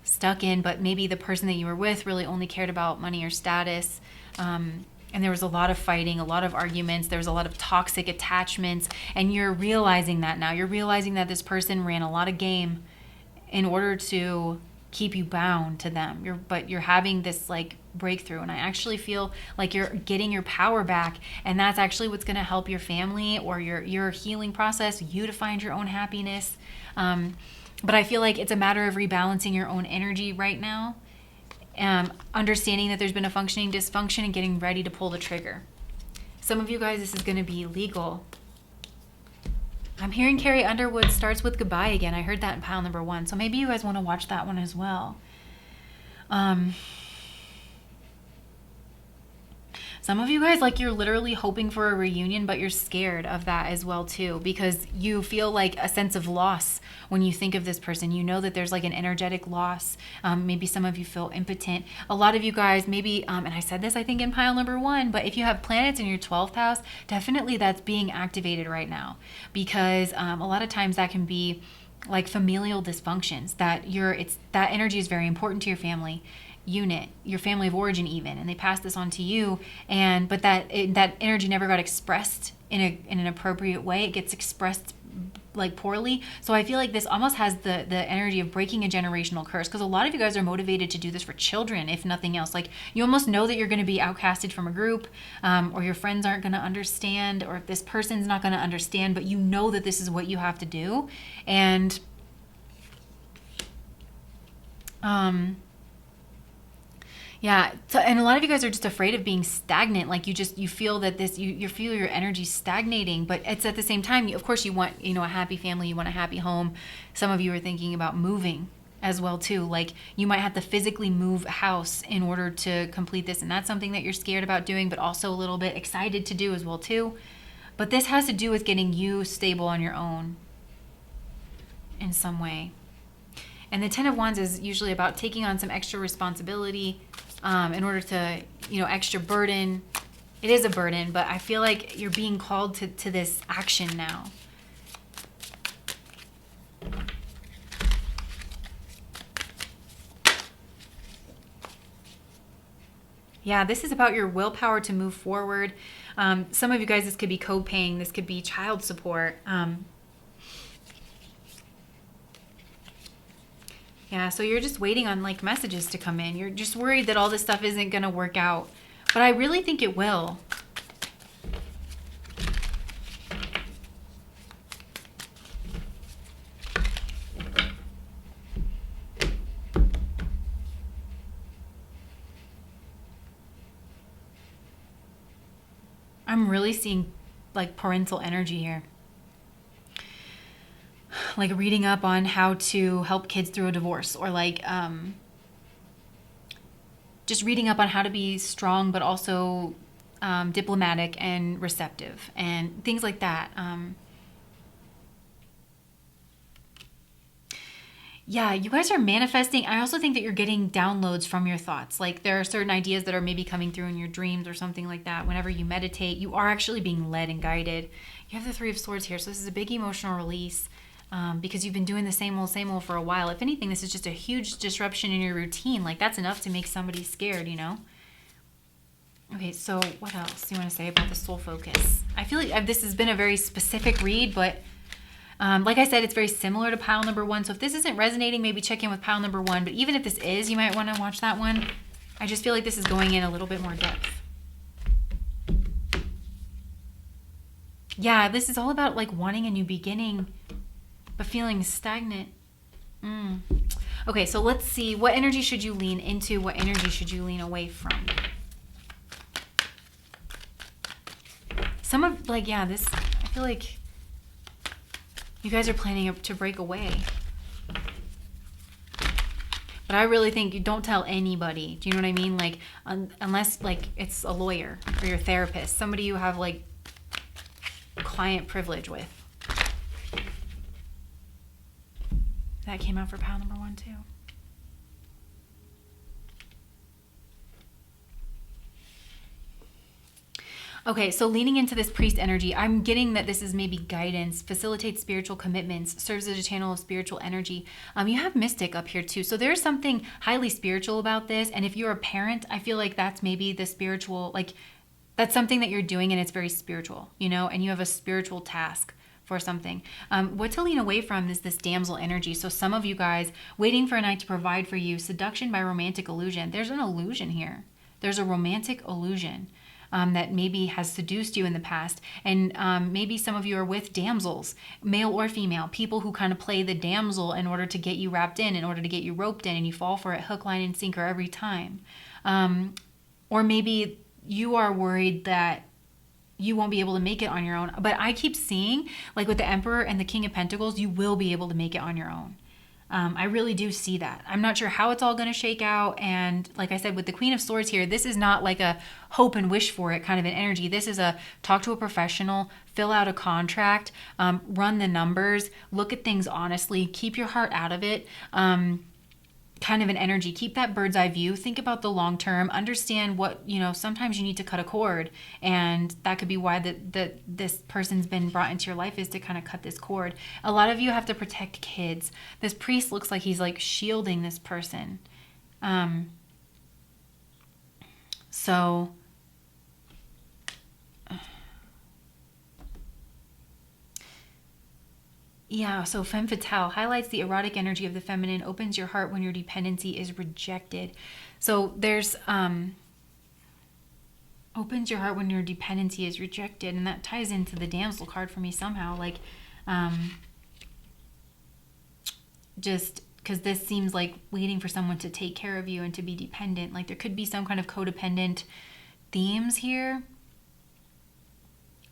stuck in, but maybe the person that you were with really only cared about money or status. And there was a lot of fighting, a lot of arguments. There was a lot of toxic attachments. And you're realizing that now. You're realizing that this person ran a lot of game in order to keep you bound to them. But you're having this like breakthrough, and I actually feel like you're getting your power back, and that's actually what's going to help your family or your healing process, you to find your own happiness. But I feel like it's a matter of rebalancing your own energy right now, understanding that there's been a functioning dysfunction and getting ready to pull the trigger. Some of you guys, this is going to be legal. I'm hearing Carrie Underwood starts with goodbye again. I heard that in pile number 1. So maybe you guys want to watch that one as well. Some of you guys, like you're literally hoping for a reunion, but you're scared of that as well too, because you feel like a sense of loss when you think of this person. You know that there's like an energetic loss. Maybe some of you feel impotent. A lot of you guys maybe, and I said this I think in pile number 1, but if you have planets in your 12th house, definitely that's being activated right now, because a lot of times that can be like familial dysfunctions, that that energy is very important to your family unit, your family of origin even, and they pass this on to you, but that energy never got expressed in an appropriate way. It gets expressed like poorly. So I feel like this almost has the energy of breaking a generational curse, because a lot of you guys are motivated to do this for children, if nothing else. Like you almost know that you're going to be outcasted from a group, or your friends aren't going to understand, or this person's not going to understand, but you know that this is what you have to do. And yeah, so, and a lot of you guys are just afraid of being stagnant. Like you feel that you feel your energy stagnating, but it's at the same time, of course you want, a happy family, you want a happy home. Some of you are thinking about moving as well too. Like you might have to physically move a house in order to complete this, and that's something that you're scared about doing, but also a little bit excited to do as well too. But this has to do with getting you stable on your own in some way. And the 10 of Wands is usually about taking on some extra responsibility, in order to, extra burden. It is a burden, but I feel like you're being called to this action now. Yeah, this is about your willpower to move forward. Some of you guys, this could be co-paying. This could be child support. Yeah, so you're just waiting on like messages to come in. You're just worried that all this stuff isn't going to work out. But I really think it will. I'm really seeing like parental energy here. Like reading up on how to help kids through a divorce, or like just reading up on how to be strong but also diplomatic and receptive and things like that. Yeah, you guys are manifesting. I also think that you're getting downloads from your thoughts. Like there are certain ideas that are maybe coming through in your dreams or something like that. Whenever you meditate, you are actually being led and guided. You have the Three of Swords here. So this is a big emotional release because you've been doing the same old for a while. If anything, this is just a huge disruption in your routine. Like that's enough to make somebody scared, you know? Okay, so what else do you want to say about the soul focus? I feel like this has been a very specific read, but like I said, it's very similar to pile number 1. So if this isn't resonating, maybe check in with pile number 1. But even if this is, you might want to watch that one. I just feel like this is going in a little bit more depth. Yeah, this is all about like wanting a new beginning, but feeling stagnant. Okay, so let's see. What energy should you lean into? What energy should you lean away from? Some of, like, yeah, this, I feel like you guys are planning to break away. But I really think you don't tell anybody. Do you know what I mean? Like, unless, like, it's a lawyer or your therapist, somebody you have, like, client privilege with. That came out for pile number 1, too. Okay, so leaning into this priest energy, I'm getting that this is maybe guidance, facilitates spiritual commitments, serves as a channel of spiritual energy. You have mystic up here too. So there's something highly spiritual about this. And if you're a parent, I feel like that's maybe the spiritual, like that's something that you're doing and it's very spiritual, you know, and you have a spiritual task for something. What to lean away from is this damsel energy. So some of you guys waiting for a knight to provide for you, seduction by romantic illusion. There's an illusion here. There's a romantic illusion. That maybe has seduced you in the past. And maybe some of you are with damsels, male or female, people who kind of play the damsel in order to get you wrapped in order to get you roped in, and you fall for it hook, line, and sinker every time. Or maybe you are worried that you won't be able to make it on your own. But I keep seeing, like with the Emperor and the King of Pentacles, you will be able to make it on your own. I really do see that. I'm not sure how it's all going to shake out. And like I said, with the Queen of Swords here, this is not like a hope and wish for it kind of an energy. This is a talk to a professional, fill out a contract, run the numbers, look at things honestly, keep your heart out of it. Kind of an energy. Keep that bird's eye view. Think about the long term. Understand what, you know, sometimes you need to cut a cord, and that could be why this person's been brought into your life, is to kind of cut this cord. A lot of you have to protect kids. This priest looks like he's like shielding this person. So yeah, so femme fatale highlights the erotic energy of the feminine, opens your heart when your dependency is rejected. So there's opens your heart when your dependency is rejected, and that ties into the damsel card for me somehow. Like just because this seems like waiting for someone to take care of you and to be dependent. Like there could be some kind of codependent themes here,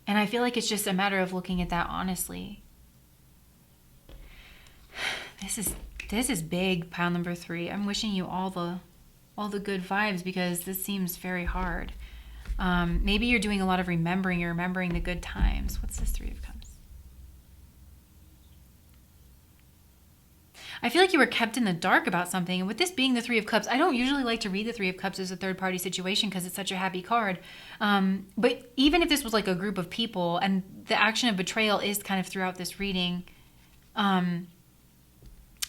and I feel like it's just a matter of looking at that honestly. This is big, pile number 3. I'm wishing you all the good vibes, because this seems very hard. Maybe you're doing a lot of remembering. You're remembering the good times. What's this 3 of Cups? I feel like you were kept in the dark about something. And with this being the 3 of Cups, I don't usually like to read the 3 of Cups as a third party situation because it's such a happy card. But even if this was like a group of people, and the action of betrayal is kind of throughout this reading,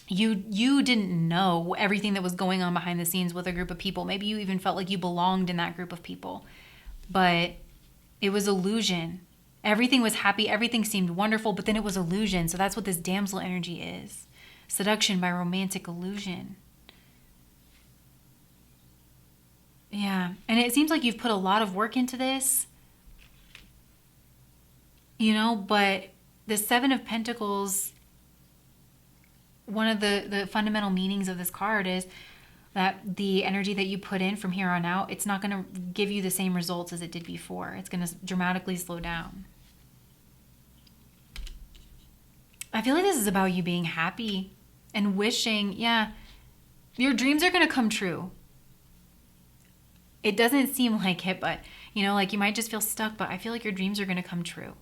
you didn't know everything that was going on behind the scenes with a group of people. Maybe you even felt like you belonged in that group of people, but it was illusion. Everything was happy. Everything seemed wonderful, but then it was illusion. So that's what this damsel energy is. Seduction by romantic illusion. Yeah. And it seems like you've put a lot of work into this, you know, but the 7 of Pentacles, one of the fundamental meanings of this card is that the energy that you put in from here on out, it's not going to give you the same results as it did before. It's going to dramatically slow down. I feel like this is about you being happy and wishing, yeah, your dreams are going to come true. It doesn't seem like it, but you know, like you might just feel stuck, but I feel like your dreams are going to come true.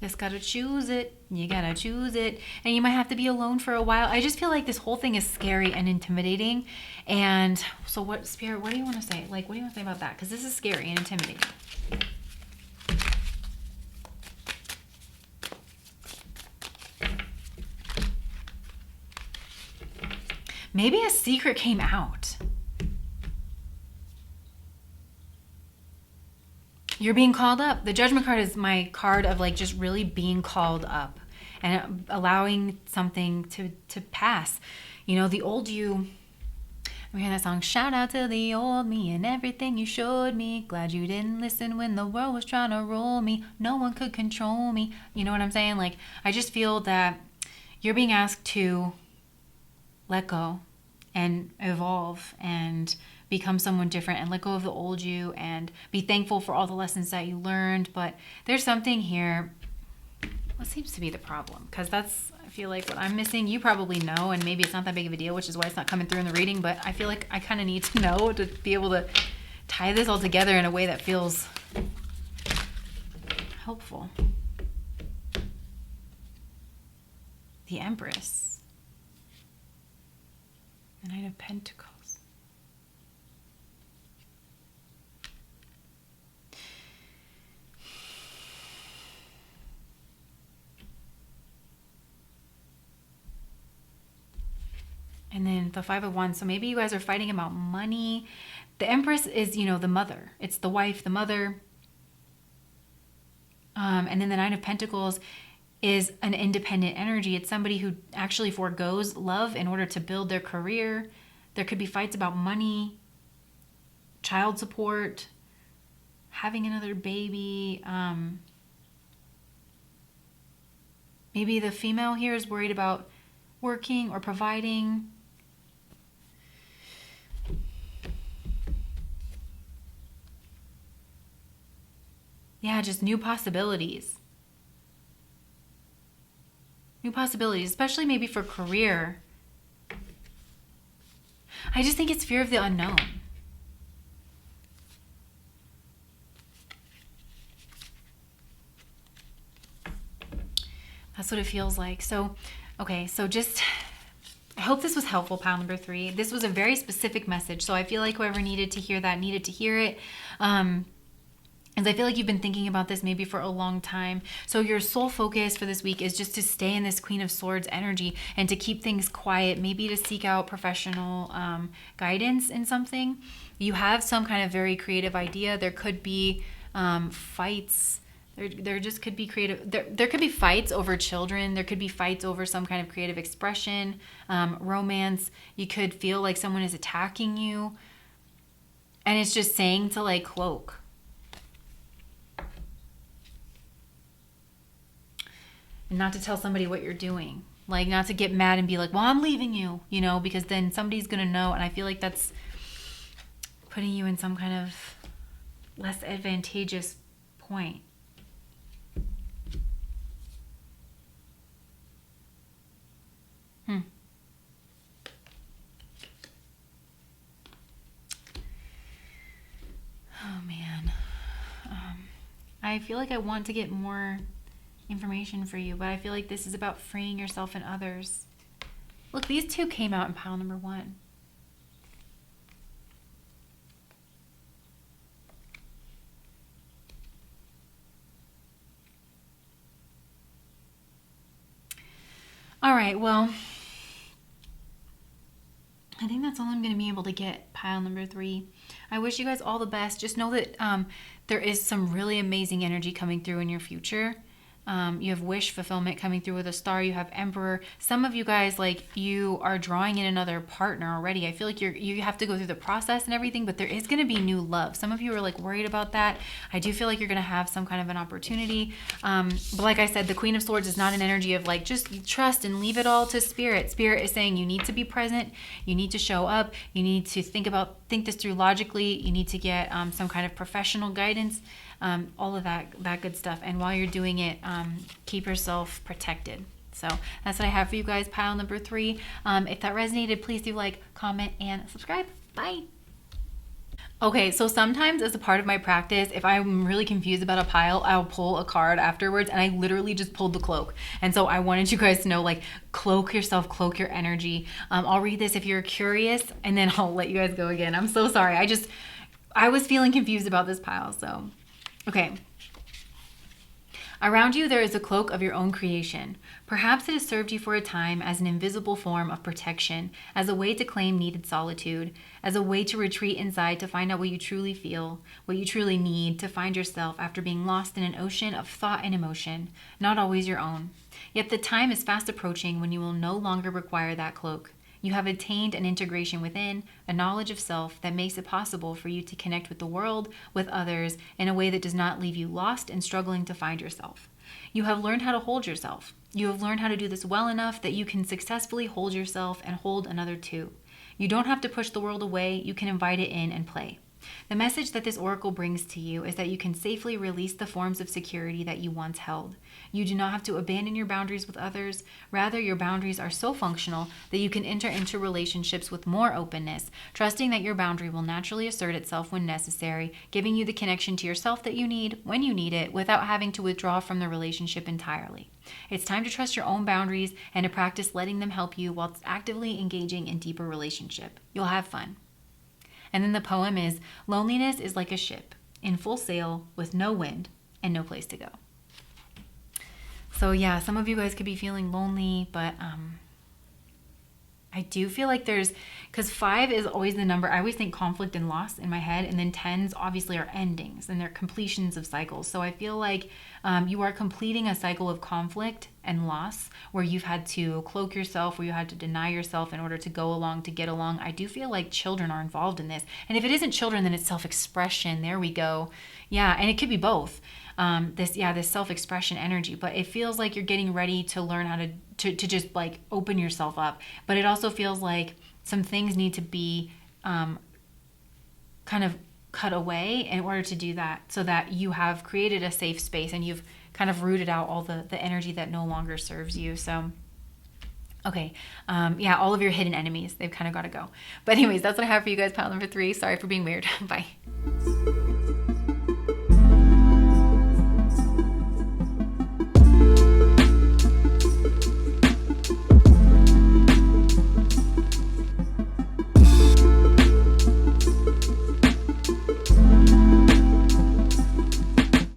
Just gotta choose it. You gotta choose it. And you might have to be alone for a while. I just feel like this whole thing is scary and intimidating. And so what, Spirit, what do you want to say? Like, what do you want to say about that? Because this is scary and intimidating. Maybe a secret came out. You're being called up. The Judgment card is my card of like just really being called up and allowing something to pass. You know, the old you, I'm hearing that song, shout out to the old me and everything you showed me. Glad you didn't listen when the world was trying to roll me. No one could control me. You know what I'm saying? Like, I just feel that you're being asked to let go and evolve and become someone different and let go of the old you and be thankful for all the lessons that you learned. But there's something here. What seems to be the problem? Because that's, I feel like what I'm missing, you probably know, and maybe it's not that big of a deal, which is why it's not coming through in the reading, but I feel like I kind of need to know to be able to tie this all together in a way that feels helpful. The Empress. The Knight of Pentacles. And then the Five of Wands. So maybe you guys are fighting about money. The Empress is, you know, the mother. It's the wife, the mother. And then the Nine of Pentacles is an independent energy. It's somebody who actually forgoes love in order to build their career. There could be fights about money, child support, having another baby. Maybe the female here is worried about working or providing. Yeah, just new possibilities. New possibilities, especially maybe for career. I just think it's fear of the unknown. That's what it feels like. So, okay, so just, I hope this was helpful, pile number 3. This was a very specific message, so I feel like whoever needed to hear that needed to hear it. As I feel like you've been thinking about this maybe for a long time. So your sole focus for this week is just to stay in this Queen of Swords energy and to keep things quiet, maybe to seek out professional guidance in something. You have some kind of very creative idea. There could be fights. There just could be creative. There could be fights over children. There could be fights over some kind of creative expression, romance. You could feel like someone is attacking you. And it's just saying to like cloak. And not to tell somebody what you're doing. Like not to get mad and be like, well, I'm leaving you, you know, because then somebody's going to know. And I feel like that's putting you in some kind of less advantageous point. Oh, man. I feel like I want to get more information for you, but I feel like this is about freeing yourself and others. Look, these two came out in pile number 1. All right, well, I think that's all I'm going to be able to get, pile number 3. I wish you guys all the best. Just know that there is some really amazing energy coming through in your future. You have wish fulfillment coming through with a star. You have Emperor. Some of you guys, like, you are drawing in another partner already. I feel like you have to go through the process and everything, but there is going to be new love. Some of you are like worried about that. I do feel like you're going to have some kind of an opportunity. But like I said, the Queen of Swords is not an energy of like, just trust and leave it all to Spirit. Spirit is saying you need to be present. You need to show up. You need to think this through logically. You need to get some kind of professional guidance. All of that good stuff. And while you're doing it, keep yourself protected. So that's what I have for you guys, pile number 3. If that resonated, please do like, comment, and subscribe. Bye. Okay, so sometimes as a part of my practice, if I'm really confused about a pile, I'll pull a card afterwards, and I literally just pulled the cloak. And so I wanted you guys to know, like, cloak yourself, cloak your energy. I'll read this if you're curious, and then I'll let you guys go again. I'm so sorry. I was feeling confused about this pile, so... Okay. Around you there is a cloak of your own creation. Perhaps it has served you for a time as an invisible form of protection, as a way to claim needed solitude, as a way to retreat inside to find out what you truly feel, what you truly need to find yourself after being lost in an ocean of thought and emotion, not always your own. Yet the time is fast approaching when you will no longer require that cloak. You have attained an integration within, a knowledge of self that makes it possible for you to connect with the world, with others, in a way that does not leave you lost and struggling to find yourself. You have learned how to hold yourself. You have learned how to do this well enough that you can successfully hold yourself and hold another too. You don't have to push the world away, you can invite it in and play. The message that this oracle brings to you is that you can safely release the forms of security that you once held. You do not have to abandon your boundaries with others. Rather, your boundaries are so functional that you can enter into relationships with more openness, trusting that your boundary will naturally assert itself when necessary, giving you the connection to yourself that you need when you need it without having to withdraw from the relationship entirely. It's time to trust your own boundaries and to practice letting them help you while actively engaging in deeper relationship. You'll have fun. And then the poem is, loneliness is like a ship in full sail with no wind and no place to go. So yeah, some of you guys could be feeling lonely, but I do feel like because 5 is always the number, I always think conflict and loss in my head, and then 10s obviously are endings and they're completions of cycles. So I feel like you are completing a cycle of conflict and loss where you've had to cloak yourself, where you had to deny yourself in order to go along, to get along. I do feel like children are involved in this. And if it isn't children, then it's self-expression. There we go. Yeah, and it could be both. This self-expression energy, but it feels like you're getting ready to learn how to just like open yourself up. But it also feels like some things need to be kind of cut away in order to do that, so that you have created a safe space and you've kind of rooted out all the energy that no longer serves you. So okay, all of your hidden enemies, they've kind of got to go. But anyways, that's what I have for you guys, pile number 3. Sorry for being weird. Bye.